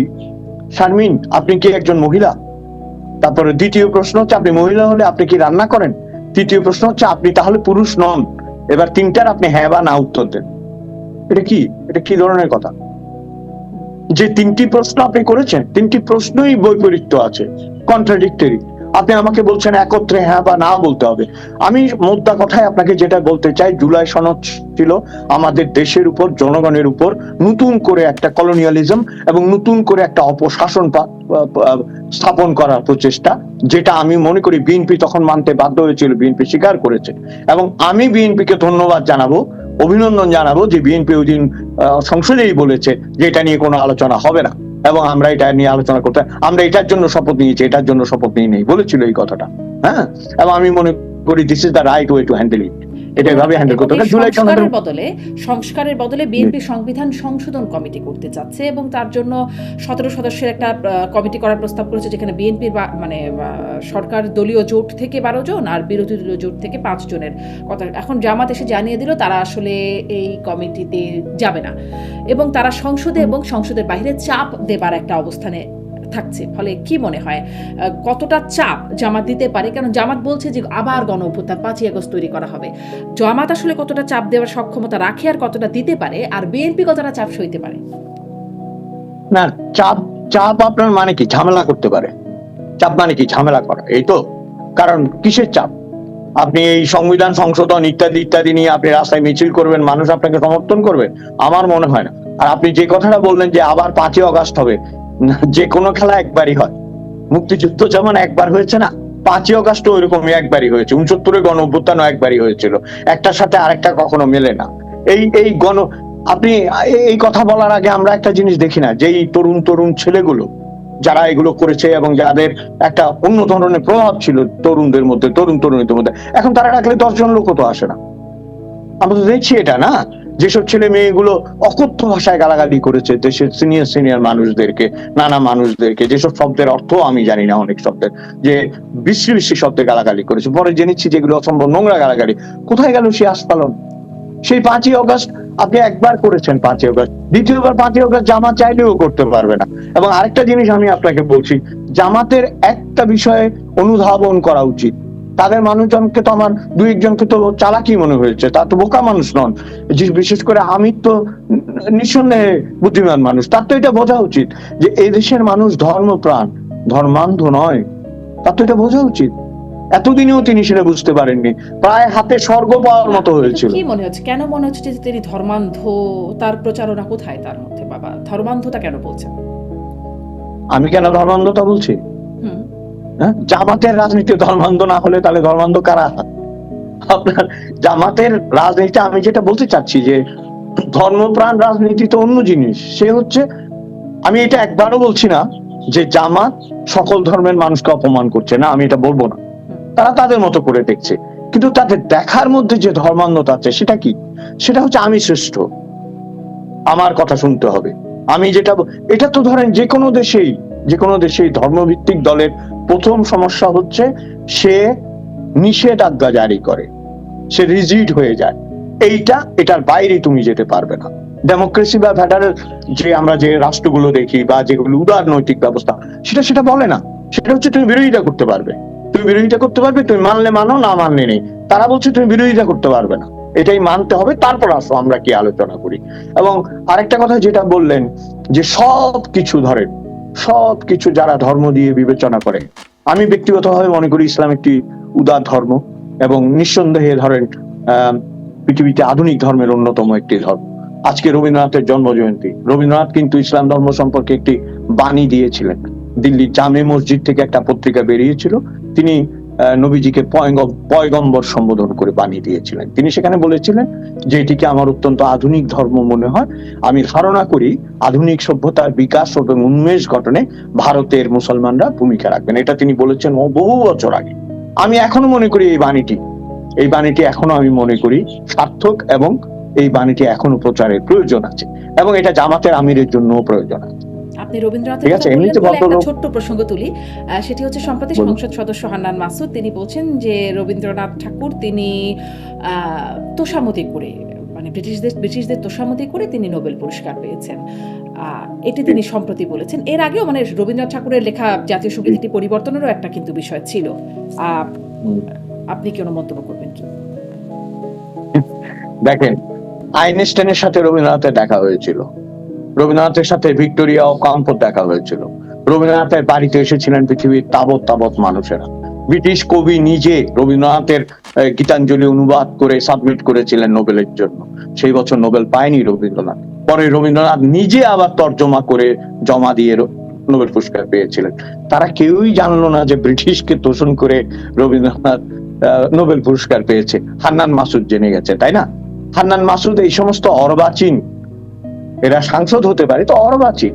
Speaker 2: শারমিন আপনি কি একজন মহিলা? তারপরে দ্বিতীয় প্রশ্ন হচ্ছে আপনি মহিলা হলে আপনি কি রান্না করেন? তৃতীয় প্রশ্ন হচ্ছে আপনি তাহলে পুরুষ নন। এবার 3টার আপনি হ্যাঁ বা না উত্তর দেন। এটা কি ধরনের কথা? যে 3টি প্রশ্ন আপনি করেছেন, 3টি প্রশ্নই বৈপরীত্য আছে, কন্ট্রাডিক্টরি। আপনি আমাকে বলছেন একত্রে হ্যাঁ বা না বলতে হবে। আমি মোদ্দা কথায় আপনাকে যেটা বলতে চাই, জুলাই সনদ ছিল আমাদের দেশের উপর, জনগণের উপর নতুন করে একটা কলোনিয়ালিজম এবং নতুন করে একটা অপশাসন স্থাপন করার প্রচেষ্টা, যেটা আমি মনে করি বিএনপি তখন মানতে বাধ্য হয়েছিল, বিএনপি স্বীকার করেছে। এবং আমি বিএনপিকে ধন্যবাদ জানাবো, অভিনন্দন জানাবো যে বিএনপি ওই দিন সংসদেই বলেছে যে এটা নিয়ে কোনো আলোচনা হবে না, এবং আমরা এটা নিয়ে আলোচনা করতে, আমরা এটার জন্য শপথ নিয়েছি, এটার জন্য শপথ নিয়ে নেই বলেছিল এই কথাটা। হ্যাঁ, এবং আমি মনে করি this is the right way to handle ইট। এটা এভাবে হ্যান্ডেল করতে হবে। জুলাই সনদের
Speaker 1: সংস্কারের বদলে বিএনপি সংবিধান সংশোধন কমিটি করতে চাচ্ছে এবং তার জন্য 17 সদস্যের একটা কমিটি করার প্রস্তাব করেছে, যেখানে বিএনপির মানে সরকার দলীয় জোট থেকে 12 জন আর বিরোধী দলীয় জোট থেকে 5 জনের কথা। এখন জামাত এসে জানিয়ে দিল তারা আসলে এই কমিটিতে যাবে না এবং তারা সংসদে এবং সংসদের বাইরে চাপ দেবার একটা অবস্থানে থাকছে। ফলে কি মনে হয় কতটা চাপ জামাত দিতে পারে? কারণ জামাত বলছে যে আবার গণ অভ্যুত্থান 5ই আগস্ট তৈরি করা হবে। জামাত আসলে কতটা চাপ দেওয়ার সক্ষমতা রাখে আর কতটা দিতে পারে, আর বিএনপি কতটা চাপ সইতে পারে?
Speaker 2: না, চাপ আপনার মানে কি? ঝামেলা করতে পারে। চাপ মানে কি? ঝামেলা করা, এই তো। কারণ কিসের চাপ? আপনি এই সংবিধান সংশোধন ইত্যাদি ইত্যাদি নিয়ে আপনি রাস্তায় মিছিল করবেন, মানুষ আপনাকে সমর্থন করবে? আমার মনে হয় না। আর আপনি যে কথাটা বললেন যে আবার 5ই আগস্ট হবে, যে কোনো খেলা একবারই হয়। মুক্তিযুদ্ধ যেমন একবার হয়েছে না, 5ই আগস্ট ওইরকমই একবারই হয়েছে, 69 গণ অভ্যুত্থানও একবারই হয়েছিল। একটার সাথে আরেকটা কখনো মেলে না। আপনি এই কথা বলার আগে আমরা একটা জিনিস দেখি না, যে এই তরুণ ছেলেগুলো যারা এগুলো করেছে এবং যাদের একটা অন্য ধরনের প্রভাব ছিল তরুণদের মধ্যে, তরুণীদের মধ্যে, এখন তারা ডাকলে 10 জন লোক তো আসে না। আমরা তো দেখছি এটা না, যেসব ছেলে মেয়েগুলো অকথ্য ভাষায় গালাগালি করেছে দেশের সিনিয়র মানুষদেরকে, নানা মানুষদেরকে, যেসব শব্দের অর্থ আমি জানি না, অনেক শব্দের, যে বিশ্রী শব্দে গালাগালি করেছে, পরে জেনেছি যেগুলো অসম্ভব নোংরা গালাগালি। কোথায় গেল সেই আস্ফালন? সেই 5ই আগস্ট আপনি একবার করেছেন, 5ই আগস্ট, দ্বিতীয়বার 5ই আগস্ট জামাত চাইলেও করতে পারবে না। এবং আরেকটা জিনিস আমি আপনাকে বলছি, জামাতের একটা বিষয়ে অনুধাবন করা উচিত। তাদের মানুষজনকে তো, আমার 2-1 জনকে তো চালাকি মনে হয়েছে, তা তো বোকা মানুষ নন। বিশেষ করে আমি তো নিঃসন্দেহে বুদ্ধিমান মানুষ, তার তো এটা বোঝা উচিত যে এই দেশের মানুষ ধর্মপ্রাণ, ধর্মান্ধ নয়। তার তো এটা বোঝা উচিত। এতদিনেও তিনি সেটা বুঝতে পারেননি, প্রায় হাতে স্বর্গ পাওয়ার মতো হয়েছিল।
Speaker 1: কি মনে হচ্ছে, কেন মনে হচ্ছে যে তিনি ধর্মান্ধ? তার প্রচারণা কোথায় তার মধ্যে? বাবা ধর্মান্ধতা কেন বলছেন?
Speaker 2: আমি কেন ধর্মান্ধতা বলছি? জামাতের রাজনীতি ধর্মান্ধ না হলে তাহলে ধর্মান্ধ কারা? আপনার জামাতের রাজনীতি, আমি যেটা বলতে চাচ্ছি যে ধর্মপ্রাণ রাজনীতি তো অন্য জিনিস। সে হচ্ছে, আমি এটা একবারও বলছি না যে জামাত সকল ধর্মের মানুষকে অপমান করছে, না, আমি এটা বলবো না। তারা তাদের মতো করে দেখছে, কিন্তু তাদের দেখার মধ্যে যে ধর্মান্ধতা আছে সেটা কি? সেটা হচ্ছে আমি শ্রেষ্ঠ, আমার কথা শুনতে হবে। আমি যেটা, এটা তো ধরেন যে কোনো দেশেই ধর্মভিত্তিক দলের প্রথম সমস্যা হচ্ছে সে নিষেধাজ্ঞা জারি করে, সে রিজিড হয়ে যায়। এটার বাইরে তুমি যেতে পারবে না। ডেমোক্রেসি বা ফেডারেল যে আমরা যে রাষ্ট্রগুলো দেখি বা যেগুলো উদার নৈতিক ব্যবস্থা, সেটা বলে না। সেটা হচ্ছে তুমি বিরোধিতা করতে পারবে, তুমি মানলে মানো, না মানলে নেই। তারা বলছে তুমি বিরোধিতা করতে পারবে না, এটাই মানতে হবে, তারপর আসো আমরা কি আলোচনা করি। এবং আরেকটা কথা যেটা বললেন যে সবকিছু যারা ধর্ম দিয়ে বিবেচনা করে, আমি ব্যক্তিগতভাবে মনে করি ইসলাম একটি উদার ধর্ম এবং নিঃসন্দেহে ধরেন পৃথিবীতে আধুনিক ধর্মের অন্যতম একটি ধর্ম। আজকে রবীন্দ্রনাথের জন্ম জয়ন্তী। রবীন্দ্রনাথ কিন্তু ইসলাম ধর্ম সম্পর্কে একটি বাণী দিয়েছিলেন। দিল্লি জামে মসজিদ থেকে একটা পত্রিকা বেরিয়েছিল, তিনি নবীজিকে পয়গম্বর সম্বোধন করে বাণী দিয়েছিলেন। তিনি সেখানে বলেছিলেন যে এটিকে আমার অত্যন্ত আধুনিক ধর্ম মনে হয়, আমি ধারণা করি আধুনিক সভ্যতার বিকাশ এবং উন্মেষ ঘটনে ভারতের মুসলমানরা ভূমিকা রাখবেন। এটা তিনি বলেছেন বহু বছর আগে। আমি এখনো মনে করি এই বাণীটি এখনো আমি মনে করি সার্থক, এবং এই বাণীটি এখনো প্রচারের প্রয়োজন আছে, এবং এটা জামাতের আমিরের জন্য প্রয়োজন আছে।
Speaker 1: আপনি রবীন্দ্রনাথের কথা বললেন বলে একটা ছোট্ট প্রসঙ্গ তুলি, সেটি হচ্ছে সম্প্রতি সংসদ সদস্য হান্নান মাসুদ তিনি বলছেন যে রবীন্দ্রনাথ ঠাকুর তিনি তোষামতি করে, মানে ব্রিটিশদের তোষামতি করে তিনি নোবেল পুরস্কার পেয়েছেন। এটি তিনি সম্প্রতি বলেছেন। এর আগেও মানে রবীন্দ্রনাথ ঠাকুরের লেখা জাতীয় সঙ্গীতটি পরিবর্তনেরও একটা কিন্তু বিষয় ছিল। আপনি কি কোনো মন্তব্য করবেন কি?
Speaker 2: দেখেন, আইনস্টাইনের সাথে রবীন্দ্রনাথের দেখা হয়েছিল, রবীন্দ্রনাথের সাথে ভিক্টোরিয়া অকাম্পোর দেখা হয়েছিল, রবীন্দ্রনাথের বাড়িতে এসেছিলেন পৃথিবীর তাবৎ মানুষেরা। ব্রিটিশ কবি নিজে রবীন্দ্রনাথের গীতাঞ্জলি অনুবাদ করে সাবমিট করেছিলেন নোবেলের জন্য। সেই বছর নোবেল পায়নি রবীন্দ্রনাথ, পরে রবীন্দ্রনাথ নিজে আবার তর্জমা করে জমা দিয়ে নোবেল পুরস্কার পেয়েছিলেন। তারা কেউই জানলো না যে ব্রিটিশকে তোষণ করে রবীন্দ্রনাথ নোবেল পুরস্কার পেয়েছে। হান্নান মাসুদ জেনে গেছে, তাই না? হান্নান মাসুদ এই সমস্ত অর্বাচীন, এরা সাংসদ হতে পারে তো অর্বাচীন,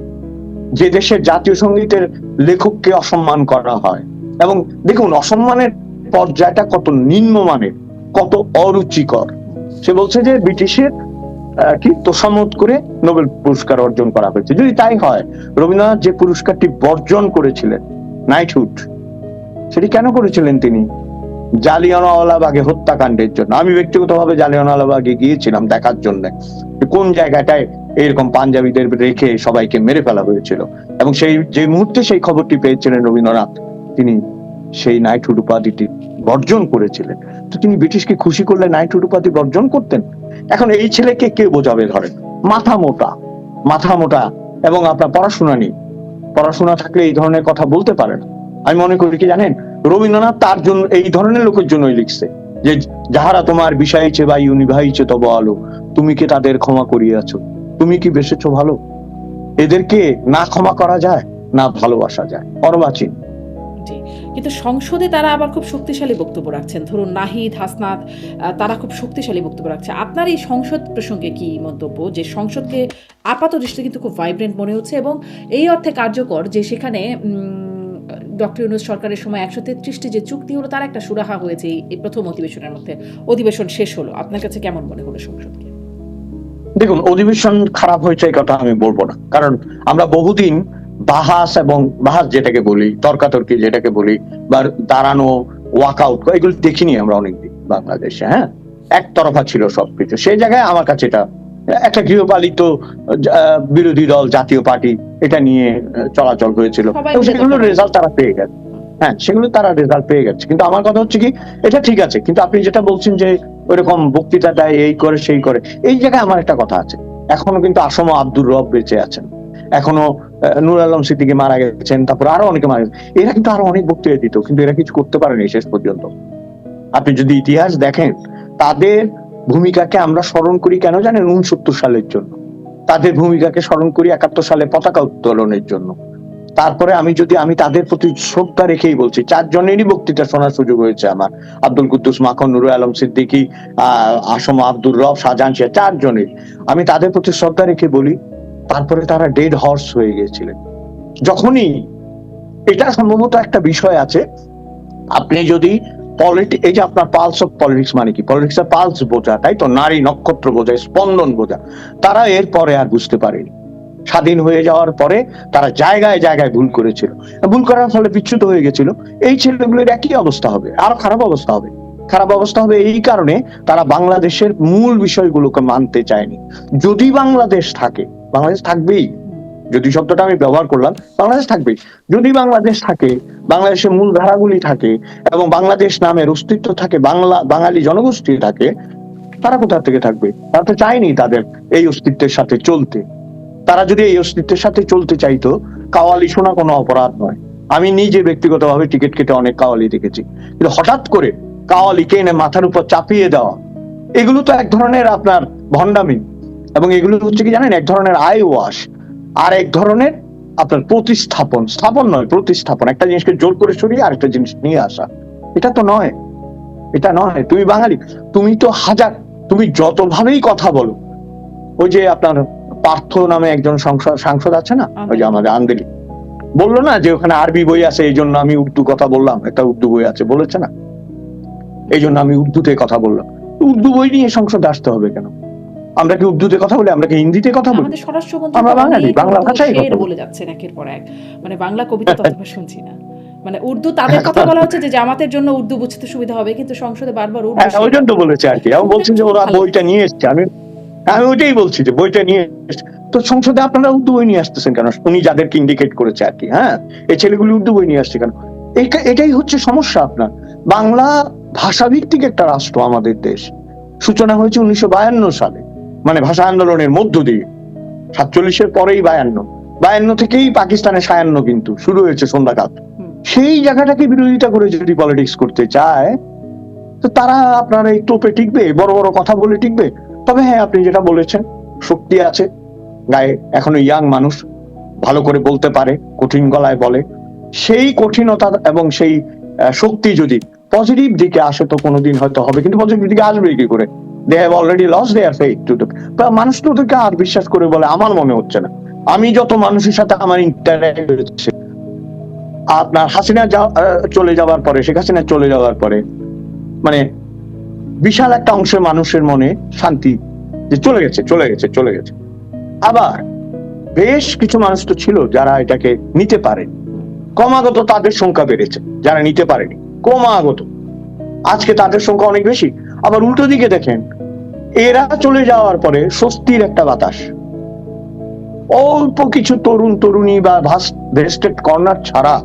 Speaker 2: যে দেশের জাতীয় সঙ্গীতের লেখককে অসম্মান করা হয়, এবং দেখুন অসম্মানের পর্যায়টা কত নিম্নমানের, কত অরুচিকর। সে বলছে যে ব্রিটিশের কি তোষামত করে নোবেল পুরস্কার অর্জন করা হয়েছে। যদি তাই হয়, রবীন্দ্রনাথ যে পুরস্কারটি বর্জন করেছিলেন, নাইটহুড, সেটি কেন করেছিলেন তিনি? জালিয়ানওয়ালাবাগে হত্যাকাণ্ডের জন্য। আমি ব্যক্তিগতভাবে জালিয়ানওয়ালাবাগে গিয়েছিলাম দেখার জন্য কোন জায়গাটায় এরকম পাঞ্জাবিদের রেখে সবাইকে মেরে ফেলা হয়েছিল, এবং সেই যে মুহূর্তে সেই খবরটি পেয়েছিলেন রবীন্দ্রনাথ, তিনি সেই নাইটহুড উপাধিটি বর্জন করেছিলেন। তো তিনি ব্রিটিশকে খুশি করলে নাইটহুড উপাধি বর্জন করতেন? এখন এই ছেলেকে কে বোঝাবে? ধরেন মাথা মোটা এবং আপনার পড়াশোনা নেই, পড়াশোনা থাকলে এই ধরনের কথা বলতে পারে না। আমি মনে করি কি জানেন, রবীন্দ্রনাথ তার জন্য, এই ধরনের লোকের জন্যই লিখছে যে যাহারা তোমার বিষাইছে বা ইউনিভাইছে তব আলো, তুমি কি তাদের ক্ষমা করিয়াছ? তুমি কি বেসেছো ভালো? এদেরকে না ক্ষমা করা যায়, না ভালোবাসা যায়, অর্বাচীন।
Speaker 1: কিন্তু সংসদে তারা আবার খুব শক্তিশালী বক্তব্য রাখছেন। ধরুন নাহিদ, হাসনাত, তারা খুব শক্তিশালী বক্তব্য রাখছে। আপনার এই সংসদ প্রসঙ্গে কি মন্তব্য? যে সংসদকে আপাত দৃষ্টিতে কিন্তু খুব ভাইব্রেন্ট মনে হচ্ছে এবং এই অর্থে কার্যকর যে সেখানে ডক্টর ইউনূস সরকারের সময় 133টি যে চুক্তি হলো তার একটা সুরাহা হয়েছে এই প্রথম অধিবেশনের মধ্যে। অধিবেশন শেষ হলো, আপনার কাছে কেমন মনে হলো সংসদকে?
Speaker 2: দেখুন, অধিবেশন খারাপ হয়েছে এই কথা আমি বলবো না, কারণ আমরা বহুদিন বাহাস যেটাকে বলি, তর্কাতর্কি যেটাকে বলি, বা দাঁড়ানো, ওয়াকআউট, এগুলো দেখিনি আমরা অনেকদিন বাংলাদেশে। হ্যাঁ, একতরফা ছিল সবকিছু। সেই জায়গায় আমার কাছে এটা একটা গৃহপালিত বিরোধী দল, জাতীয় পার্টি, এটা নিয়ে চলাচল হয়েছিল, সেগুলো রেজাল্ট তারা পেয়ে গেছে। হ্যাঁ, সেগুলো তারা রেজাল্ট পেয়ে গেছে। কিন্তু আমার কথা হচ্ছে কি, এটা ঠিক আছে, কিন্তু আপনি যেটা বলছেন যে ওইরকম বক্তৃতা দেয়, এই করে সেই করে, এই জায়গায় আমার একটা কথা আছে। এখনো কিন্তু আসম আব্দুর রব বেঁচে আছেন, এখনো নূর আলম সিদ্দিকী মারা গেছেন, তারপর আরো অনেকে মারা গেছেন। এরা কিন্তু আরো অনেক বক্তৃতা দিত, কিন্তু এরা কিছু করতে পারেনি শেষ পর্যন্ত। আপনি যদি ইতিহাস দেখেন, তাদের ভূমিকাকে আমরা স্মরণ করি কেন জানেন? 69 সালের জন্য। তাদের ভূমিকাকে স্মরণ করি 71 সালে পতাকা উত্তোলনের জন্য। তারপরে আমি তাদের প্রতি শ্রদ্ধা রেখেই বলছি, 4 জনেরই বক্তৃতা শোনার সুযোগ হয়েছে আমার, আব্দুল কুদ্দুস মাখন, নুরুল আলম সিদ্দিকী, আসম আব্দুর রব, শাহজাহান শিয়া, 4 জনের আমি তাদের প্রতি শ্রদ্ধা রেখে বলি, তারপরে তারা ডেড হর্স হয়ে গিয়েছিলেন। যখনই এটা সম্ভবত একটা বিষয় আছে, আপনি যদি এই যে আপনার পালস অফ পলিটিক্স, মানে কি পলিটিক্স এর পালস বোঝা, তাই তো, নারী নক্ষত্র বোঝা, স্পন্দন বোঝা, তারা এর পরে আর বুঝতে পারেনি। স্বাধীন হয়ে যাওয়ার পরে তারা জায়গায় জায়গায় ভুল করেছিল, ভুল করার ফলে বিচ্যুত হয়ে গেছিল। এই ছেলেগুলোর একই অবস্থা হবে, আরো খারাপ অবস্থা হবে। খারাপ অবস্থা হবে এই কারণে তারা বাংলাদেশের মূল বিষয়গুলোকে মানতে চায়নি। যদি বাংলাদেশ থাকে, বাংলাদেশ থাকবেই, যদি শব্দটা আমি ব্যবহার করলাম, বাংলাদেশ থাকবেই। যদি বাংলাদেশ থাকে, বাংলাদেশের মূল ধারাগুলি থাকে এবং বাংলাদেশ নামের অস্তিত্ব থাকে, বাঙালি জনগোষ্ঠী থাকে, তারা কোথা থেকে থাকবে? তারা তো চায়নি তাদের এই অস্তিত্বের সাথে চলতে। তারা যদি এই অস্তিত্বের সাথে চলতে চাইতো, কাওয়ালি শোনা কোনো অপরাধ নয়। আমি নিজে ব্যক্তিগতভাবে টিকিট কেটে অনেক কাওয়ালি দেখেছি, কিন্তু হঠাৎ করে কাওয়ালিকে এনে মাথার উপর চাপিয়ে দেওয়া, এগুলো তো এক ধরনের আপনার ভণ্ডামি, এবং এগুলো হচ্ছে কি জানেন, এক ধরনের আই ওয়াশ, আর এক ধরনের আপনার স্থাপন নয়, প্রতিস্থাপন। একটা জিনিসকে জোর করে সরিয়ে আরেকটা জিনিস নিয়ে আসা, এটা তো নয়, এটা নয়। তুমি বাঙালি, তুমি তো তুমি যতভাবেই কথা বলো, ওই যে আপনার পার্থ নামে একজন সাংসদ আছে না, ওই যে আমাদের আন্দোলন, বললো না যে ওখানে আরবি বই আছে, এই জন্য আমি উর্দু কথা বললাম, একটা উর্দু বই আছে বলেছে না, এই জন্য আমি উর্দুতে কথা বললাম। উর্দু বই নিয়ে সংসদে আসতে হবে কেন? আমরা কি উর্দুতে কথা বলি? আমরা কি হিন্দিতে কথা বলি? আমরা বাঙালি, বাংলা ভাষায় কথা
Speaker 1: বলে যাচ্ছেন একের পর এক, মানে বাংলা কবিতা ততটা শুনছি না। মানে উর্দু তাদের কথা বলা হচ্ছে যে জামাতের জন্য উর্দু বুঝতে সুবিধা হবে, কিন্তু সংসদে বারবার উর্দু।
Speaker 2: ওই জন্য বলেছে আর কি, আমি বলছি যে ওরা বইটা নিয়ে এসছে, আমি ওইটাই বলছি যে বইটা নিয়ে এসছে। তো সংসদে আপনারা উর্দু বই নিয়ে আসতেছেন কেন? উনি যাদেরকে ইন্ডিকেট করেছে আর কি, হ্যাঁ, এই ছেলেগুলি উর্দু বই নিয়ে আসছে কেন? এটাই হচ্ছে সমস্যা আপনার। বাংলা ভাষাভিত্তিক একটা রাষ্ট্র আমাদের দেশ, সূচনা হয়েছে 1952 সালে, মানে ভাষা আন্দোলনের মধ্য দিয়ে। 47-এর পরেই 52 থেকেই পাকিস্তানের 56 কিন্তু শুরু হয়েছে সন্ধ্যাকাল। সেই জায়গাটাকে বিরোধিতা করে যদি পলিটিক্স করতে চায়, তো তারা আপনার এই টোপে টিকবে, বড় বড় কথা বলে টিকবে। তবে হ্যাঁ, আপনি যেটা বলেছেন, শক্তি আছে গায়ে, এখনো ইয়াং মানুষ, ভালো করে বলতে পারে, কঠিন গলায় বলে। সেই কঠিনতা এবং সেই শক্তি যদি পজিটিভ দিকে আসে, তো কোনোদিন হয়তো হবে, কিন্তু পজিটিভ দিকে আসবে কি করে? They have already lost their faith to the, মানুষ তো ওদেরকে আর বিশ্বাস করে বলে আমার মনে হচ্ছে না। আমি যত মানুষের সাথে আমার ইন্টারঅ্যাক্ট হচ্ছে, আপনার হাসিনা চলে যাওয়ার পরে, শেখ হাসিনা চলে যাওয়ার পরে, মানে বিশাল একটা অংশের মানুষের মনে শান্তি যে চলে গেছে চলে গেছে চলে গেছে। আবার বেশ কিছু মানুষ তো ছিল যারা এটাকে নিতে পারেন, ক্রমাগত তাদের সংখ্যা বেড়েছে যারা নিতে পারেনি, ক্রমাগত আজকে তাদের সংখ্যা অনেক বেশি। আবার উল্টো দিকে দেখেন, এরা চলে যাওয়ার পরে স্বস্তির একটা বাতাস, অল্প কিছু তরুণ তরুণী বা ভেস্টেড কর্নার ছাড়া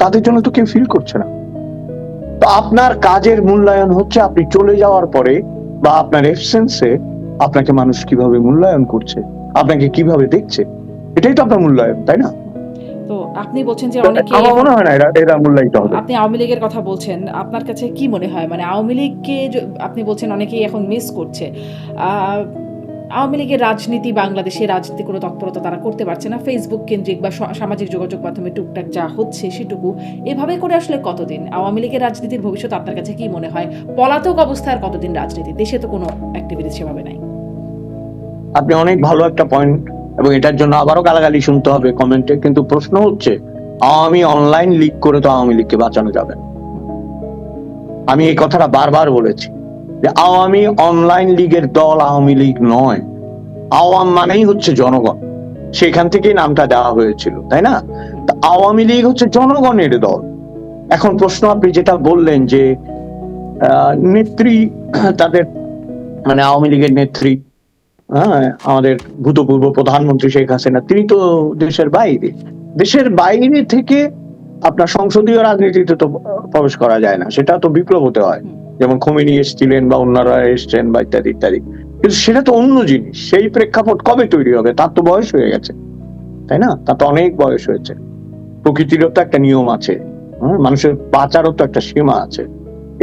Speaker 2: তাদের জন্য তো কেউ ফিল করছে না। তো আপনার কাজের মূল্যায়ন হচ্ছে আপনি চলে যাওয়ার পরে বা আপনার এবসেন্সে আপনাকে মানুষ কিভাবে মূল্যায়ন করছে, আপনাকে কিভাবে দেখছে, এটাই তো আপনার মূল্যায়ন, তাই না?
Speaker 1: তো আপনি বলছেন যে অনেকে,
Speaker 2: আমার মনে হয় না এরা মূল্যায়িত হবে।
Speaker 1: আপনি আওয়ামী লীগের কথা বলছেন, আপনার কাছে কি মনে হয় মানে আওয়ামী লীগকে আপনি বলছেন অনেকেই এখন মিস করছে, আওয়ামী লীগের রাজনীতি, বাংলাদেশের রাজনীতি কোনো তৎপরতা তারা করতে পারছে না, ফেসবুক কেন্দ্রিক বা সামাজিক যোগাযোগ মাধ্যমে টুকটাক যা হচ্ছে সেটুকু, এভাবে করে আসলে কতদিন আওয়ামী লীগের রাজনীতির ভবিষ্যৎ আপনার কাছে কি মনে হয়? পলাতক অবস্থায় আর কতদিন রাজনীতি? দেশে তো কোনো অ্যাক্টিভিটি সেভাবে নাই।
Speaker 2: আপনি অনেক ভালো একটা পয়েন্ট, এবং এটার জন্য আবারও গালাগালি শুনতে হবে কমেন্টে, কিন্তু প্রশ্ন হচ্ছে আওয়ামী অনলাইন লিগ করে তো আওয়ামী লীগকে বাঁচানো যাবে না। আমি এই কথাটা বারবার বলেছি যে আওয়ামী অনলাইন লীগের দল আওয়ামী লীগ নয়। আওয়াম মানেই হচ্ছে জনগণ, সেখান থেকেই নামটা দেওয়া হয়েছিল, তাই না? আওয়ামী লীগ হচ্ছে জনগণের দল। এখন প্রশ্ন আপনি যেটা বললেন যে নেত্রী, তাদের মানে আওয়ামী লীগের নেত্রী, আমাদের ভূতপূর্ব প্রধানমন্ত্রী শেখ হাসিনা, তিনি তো দেশের বাইরে, দেশের বাইরে থেকে আপনার সংসদীয় রাজনীতিতে তো প্রবেশ করা যায় না, সেটা তো বিপ্লব হতে হয়, যেমন খোমেনি এসেছিলেন বা অন্যরা এসছেন বা ইত্যাদি ইত্যাদি। কিন্তু সেটা তো অন্য জিনিস, সেই প্রেক্ষাপট কবে তৈরি হবে? তার তো বয়স হয়ে গেছে, তাই না? তার তো অনেক বয়স হয়েছে। প্রকৃতিরও তো একটা নিয়ম আছে, মানুষের বাঁচারও তো একটা সীমা আছে।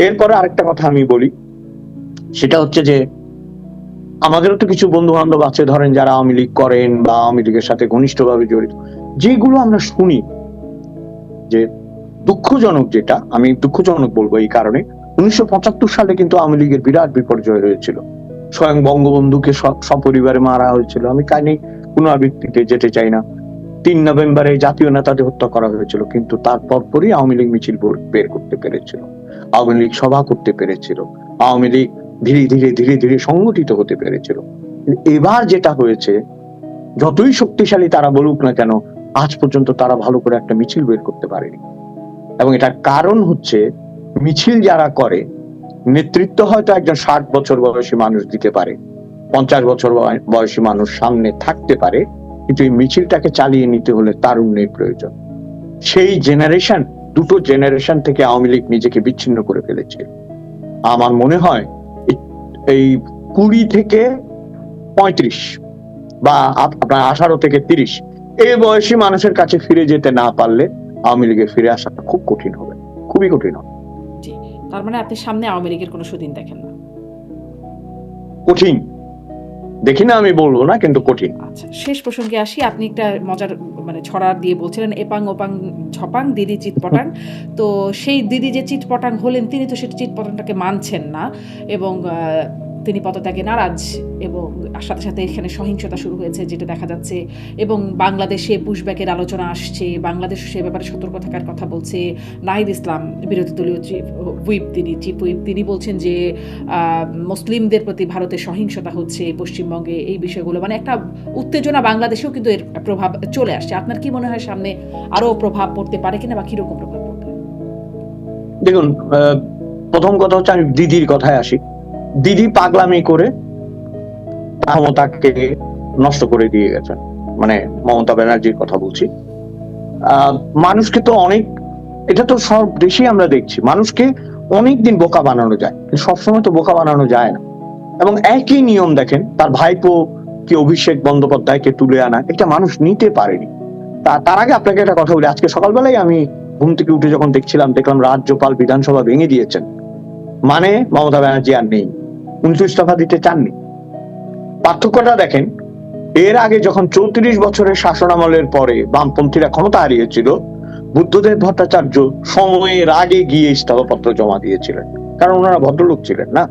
Speaker 2: এরপরে আরেকটা কথা আমি বলি, সেটা হচ্ছে যে আমাদেরও তো কিছু বন্ধু বান্ধব আছে ধরেন যারা আওয়ামী লীগ করেন বা আওয়ামী লীগের সাথে ঘনিষ্ঠভাবে জড়িত, যেগুলো আমরা শুনি যে দুঃখজনক, যেটা আমি দুঃখজনক বলবো এই কারণে, 1975 সালে কিন্তু আওয়ামী লীগের বিরাট বিপর্যয় হয়েছিল, স্বয়ং বঙ্গবন্ধুকে সপরিবারে মারা হয়েছিল। আমি কাহিনী পুনরাবৃত্তিতে যেতে চাই না। 3 নভেম্বরে জাতীয় নেতাদের হত্যা করা হয়েছিল, কিন্তু তার পরপরই আওয়ামী লীগ মিছিল বের করতে পেরেছিল, আওয়ামী লীগ সভা করতে পেরেছিল, আওয়ামী লীগ ধীরে ধীরে ধীরে ধীরে সংগঠিত হতে পেরেছিল। এবার যেটা হয়েছে, যতই শক্তিশালী তারা বলুক না কেন, আজ পর্যন্ত তারা ভালো করে একটা মিছিল বের করতে পারেনি। এবং এটার কারণ হচ্ছে, মিছিল যারা করে, নেতৃত্ব হয়তো একজন 60 বছর বয়সী মানুষ দিতে পারে, 50 বছর বয়সী মানুষ সামনে থাকতে পারে, কিন্তু এই মিছিলটাকে চালিয়ে নিতে হলে তারুণ্যের প্রয়োজন। সেই জেনারেশন, দুটো জেনারেশন থেকে আওয়ামী লীগ নিজেকে বিচ্ছিন্ন করে ফেলেছে। আমার মনে হয় এই 20 থেকে 35 বা আপনার 18 থেকে 30 এই বয়সী মানুষের কাছে ফিরে যেতে না পারলে আওয়ামী লীগে ফিরে আসাটা খুব কঠিন হবে, খুবই কঠিন হবে।
Speaker 1: জি, তার মানে আপনি সামনে আওয়ামী লীগের কোনো সুদিন দেখেন না?
Speaker 2: কঠিন দেখি না আমি বলবো না, কিন্তু কঠিন।
Speaker 1: আচ্ছা, শেষ প্রসঙ্গে আসি। আপনি একটা মজার মানে ছড়া দিয়ে বলছিলেন, এপাং ওপাং ঝপাং দিদি চিৎপটাং। তো সেই দিদি যে চিৎপটাং হলেন, তিনি তো সেটা চিৎপটাংটাকে মানছেন না এবং তিনি পদত্যাগে নারাজ, এবং সাথে সাথে এখানে সহিংসতা শুরু হয়েছে যেটা দেখা যাচ্ছে, এবং বাংলাদেশে পুশব্যাকের আলোচনা আসছে, বাংলাদেশ সে ব্যাপারে সতর্ক থাকার কথা বলছে। নাহিদ ইসলাম বিরোধী দলীয় চিফ হুইপ, তিনি বলছেন যে মুসলিমদের প্রতি ভারতের সহিংসতা হচ্ছে পশ্চিমবঙ্গে, এই বিষয়গুলো মানে একটা উত্তেজনা বাংলাদেশেও কিন্তু এর প্রভাব চলে আসছে। আপনার কি মনে হয় সামনে আরো প্রভাব পড়তে পারে কিনা, বা কিরকম প্রভাব পড়বে?
Speaker 2: দেখুন, প্রথম কথা হচ্ছে আমি দিদির কথায় আসি। দিদি পাগলামি করে ক্ষমতাকে নষ্ট করে দিয়ে গেছেন, মানে মমতা ব্যানার্জির কথা বলছি। মানুষকে তো অনেক, এটা তো সব দেশেই আমরা দেখছি, মানুষকে অনেকদিন বোকা বানানো যায়, কিন্তু সবসময় তো বোকা বানানো যায় না। এবং একই নিয়ম দেখেন, তার ভাইপো কি অভিষেক বন্দ্যোপাধ্যায়কে তুলে আনা, এটা মানুষ নিতে পারেনি। তার আগে আপনাকে একটা কথা বলি, আজকে সকালবেলায় আমি ঘুম থেকে উঠে যখন দেখলাম রাজ্যপাল বিধানসভা ভেঙে দিয়েছেন, মানে মমতা ব্যানার্জি আর নেই, উনি তো ইস্তফা দিতে চাননি। পার্থক্যটা দেখেন, এর আগে যখন 34 বছরের শাসনামলের পরে বামপন্থীরা ক্ষমতা হারিয়েছিল, বুদ্ধদেব ভট্টাচার্য সময়ের আগে গিয়ে ইস্তফাপত্র জমা দিয়েছিলেন, কারণ ওনারা ভদ্রলোক ছিলেন না।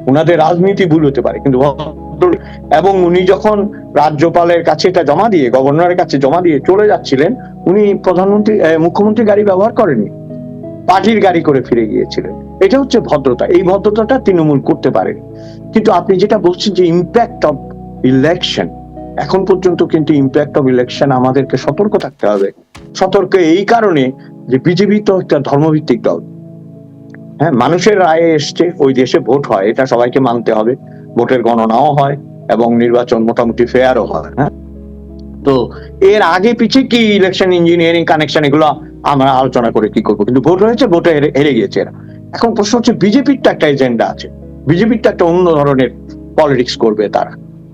Speaker 2: ওনাদের রাজনীতি ভুল হতে পারে, কিন্তু এবং উনি যখন রাজ্যপালের কাছে এটা জমা দিয়ে, গভর্নরের কাছে জমা দিয়ে চলে যাচ্ছিলেন, উনি মুখ্যমন্ত্রী গাড়ি ব্যবহার করেননি, পার্টির গাড়ি করে ফিরে গিয়েছিলেন। এটা হচ্ছে ভদ্রতা। এই ভদ্রতাটা তৃণমূল করতে পারে। কিন্তু আপনি যেটা বলছেন যে ইম্প্যাক্ট অফ ইলেকশন, এখন পর্যন্ত কিন্তু ইম্প্যাক্ট অফ ইলেকশন আমাদেরকে সতর্ক থাকতে হবে। সতর্ক এই কারণে যে বিজেপি তো একটা ধর্মভিত্তিক দল। হ্যাঁ, মানুষের রায়ে এসছে, ওই দেশে ভোট হয়, এটা সবাইকে মানতে হবে। ভোটের গণনাও হয় এবং নির্বাচন মোটামুটি ফেয়ারও হয়। হ্যাঁ, তো এর আগে পিছে কি ইলেকশন ইঞ্জিনিয়ারিং কানেকশন এগুলো আমরা আলোচনা করে কি করবো, কিন্তু ভোট হয়েছে, ভোটে হেরে গিয়েছে এরা। এখন প্রশ্ন হচ্ছে বিজেপির তো একটা এজেন্ডা আছে, বিজেপির তো একটা অন্য ধরনের পলিটিক্স করবে তারা।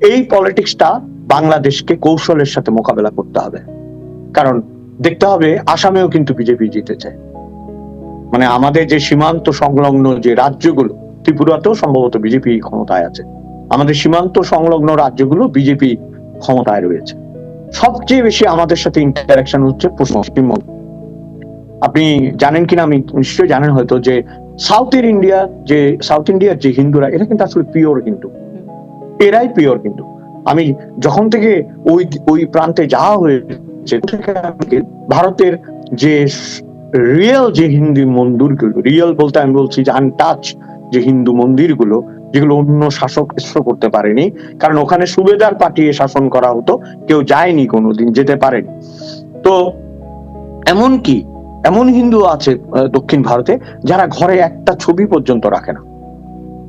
Speaker 2: এই পলিটিক্সটা বাংলাদেশকে কৌশলের সাথে মোকাবেলা করতে হবে। কারণ দেখতে হবে আসামেও কিন্তু বিজেপি জিতেছে। মানে আমাদের যে সীমান্ত সংলগ্ন যে রাজ্যগুলো, ত্রিপুরাতেও সম্ভবত বিজেপি ক্ষমতায় আছে, আমাদের সীমান্ত সংলগ্ন রাজ্যগুলো বিজেপি ক্ষমতায় রয়েছে। সবচেয়ে বেশি আমাদের সাথে ইন্টারাকশন হচ্ছে পশ্চিমবঙ্গ। আপনি জানেন কিনা, আমি নিশ্চয়ই জানেন হয়তো, যে সাউথ ইন্ডিয়ার যে হিন্দুরা, এরা কিন্তু আসলে পিওর হিন্দু, এরাই পিওর হিন্দু। আমি যখন থেকে ওই প্রান্তে যাওয়া হয়েছে, ভারতের যে রিয়েল যে হিন্দু মন্দিরগুলো, রিয়েল বলতে আমি বলছি যে আনটাচ যে হিন্দু মন্দিরগুলো, যেগুলো অন্য শাসক করতে পারেনি, কারণ ওখানে সুবেদার পাঠিয়ে শাসন করা হতো, কেউ যায়নি, কোনোদিন যেতে পারেনি। তো এমন হিন্দু আছে দক্ষিণ ভারতে যারা ঘরে একটা ছবি পর্যন্ত রাখে না,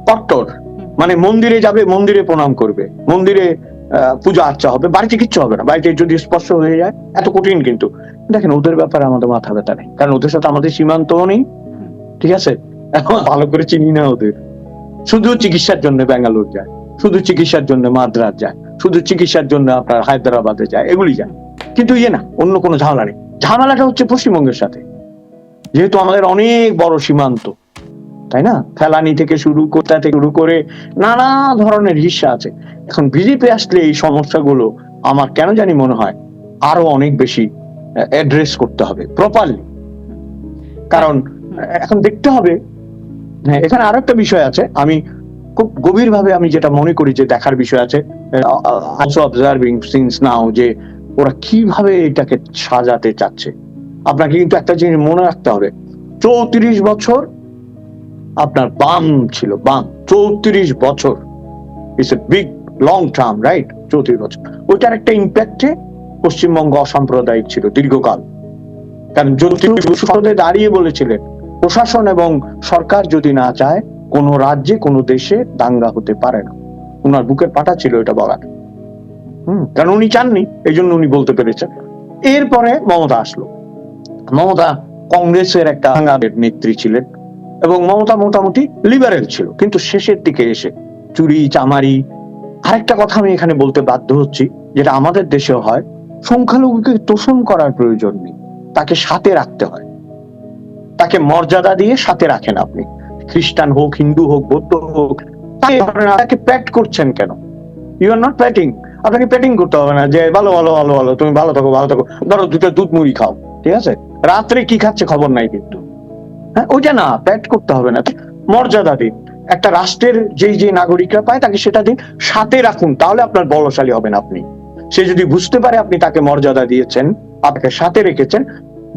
Speaker 2: কট্টর। মানে মন্দিরে যাবে, মন্দিরে প্রণাম করবে, মন্দিরে পূজা আর্চা হবে, বাড়িতে কিচ্ছু হবে না। বাড়িতে যদি স্পর্শ হয়ে যায়, এত কঠিন। কিন্তু দেখেন ওদের ব্যাপারে আমাদের মাথা ব্যথা নেই, কারণ ওদের সাথে আমাদের সীমান্তও নেই, ঠিক আছে? এখন ভালো করে চিনি না ওদের। শুধু চিকিৎসার জন্য ব্যাঙ্গালোর যায়, শুধু চিকিৎসার জন্য মাদ্রাজ যায়, শুধু চিকিৎসার জন্য আপনার হায়দ্রাবাদে যায়, এগুলি যায়। কিন্তু না, অন্য কোনো ঝামেলা নেই। ঝামেলাটা হচ্ছে পশ্চিমবঙ্গের সাথে, যেহেতু আমাদের অনেক বড় সীমান্ত, তাই না? ফেলানি থেকে শুরু করে নানা ধরনের হিস্সা আছে। এখন বিজেপি আসলে এই সমস্যাগুলো আমার কেন জানি মনে হয় আরো অনেক বেশি অ্যাড্রেস করতে হবে প্রপারলি। কারণ এখন দেখতে হবে, হ্যাঁ, এখানে আরো একটা বিষয় আছে, আমি খুব গভীরভাবে আমি যেটা মনে করি যে দেখার বিষয় আছে, অলসো অবজার্ভিং সিন্স নাও, যে ওরা কিভাবে এটাকে সাজাতে চাচ্ছে। আপনাকে কিন্তু একটা জিনিস মনে রাখতে হবে, 34 বছর আপনার বাম ছিল, বাম 34 বছর, it's a big long term, right? 34 বছর, ওইটার একটা ইম্প্যাক্টে পশ্চিমবঙ্গ অসাম্প্রদায়িক ছিল দীর্ঘকাল। কারণ যদি দাঁড়িয়ে বলেছিলেন, প্রশাসন এবং সরকার যদি না চায়, কোন রাজ্যে কোন দেশে দাঙ্গা হতে পারে না। উনার বুকের পাটা ছিল এটা বলার। কারণ উনি চাননি, এই জন্য উনি বলতে পেরেছেন। এরপরে মমতা আসলো। মমতা কংগ্রেসের একটা নেত্রী ছিলেন এবং মমতা মোটামুটি লিবারেল ছিল, কিন্তু শেষের দিকে এসে চুরি চামারি। আরেকটা কথা আমি এখানে বলতে বাধ্য হচ্ছি, যেটা আমাদের দেশেও হয়, সংখ্যালঘুকে তোষণ করার প্রয়োজন নেই, তাকে সাথে রাখতে হয়। তাকে মর্যাদা দিয়ে সাথে রাখেন আপনি, খ্রিস্টান হোক, হিন্দু হোক, বৌদ্ধ হোক। তাকে প্যাট করছেন কেন? You are not patting. আপনাকে প্যাটিং করতে হবে না যে ভালো ভালো ভালো ভালো, তুমি ভালো থাকো ভালো থাকো, ধরো দুটো দুধ মুড়ি খাও, ঠিক আছে? রাত্রে কি খাচ্ছে খবর নাই কিন্তু, হ্যাঁ, ওইটা না, প্যাট করতে হবে না, মর্যাদা দিন। একটা রাষ্ট্রের যে নাগরিকরা পায় তাকে সেটা দিন, সাথে রাখুন, তাহলে আপনার বলশালী হবেন আপনি। সে যদি বুঝতে পারে আপনি তাকে মর্যাদা দিয়েছেন, আপনাকে সাথে রেখেছেন,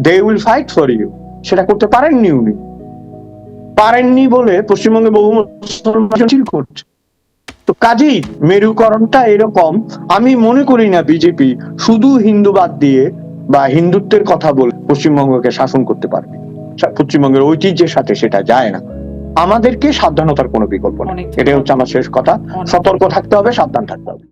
Speaker 2: they will fight for you. সেটা করতে পারেননি বলে পশ্চিমবঙ্গে বহু মুসলমান করছে। তো কাজেই মেরুকরণটা এরকম। আমি মনে করি না বিজেপি শুধু হিন্দুবাদ দিয়ে বা হিন্দুত্বের কথা বলে পশ্চিমবঙ্গকে শাসন করতে পারবে। পশ্চিমবঙ্গের ঐতিহ্যের সাথে সেটা যায় না। আমাদেরকে সাবধানতার কোনো বিকল্প নেই। এটাই হচ্ছে আমার শেষ কথা। সতর্ক থাকতে হবে, সাবধান থাকতে হবে।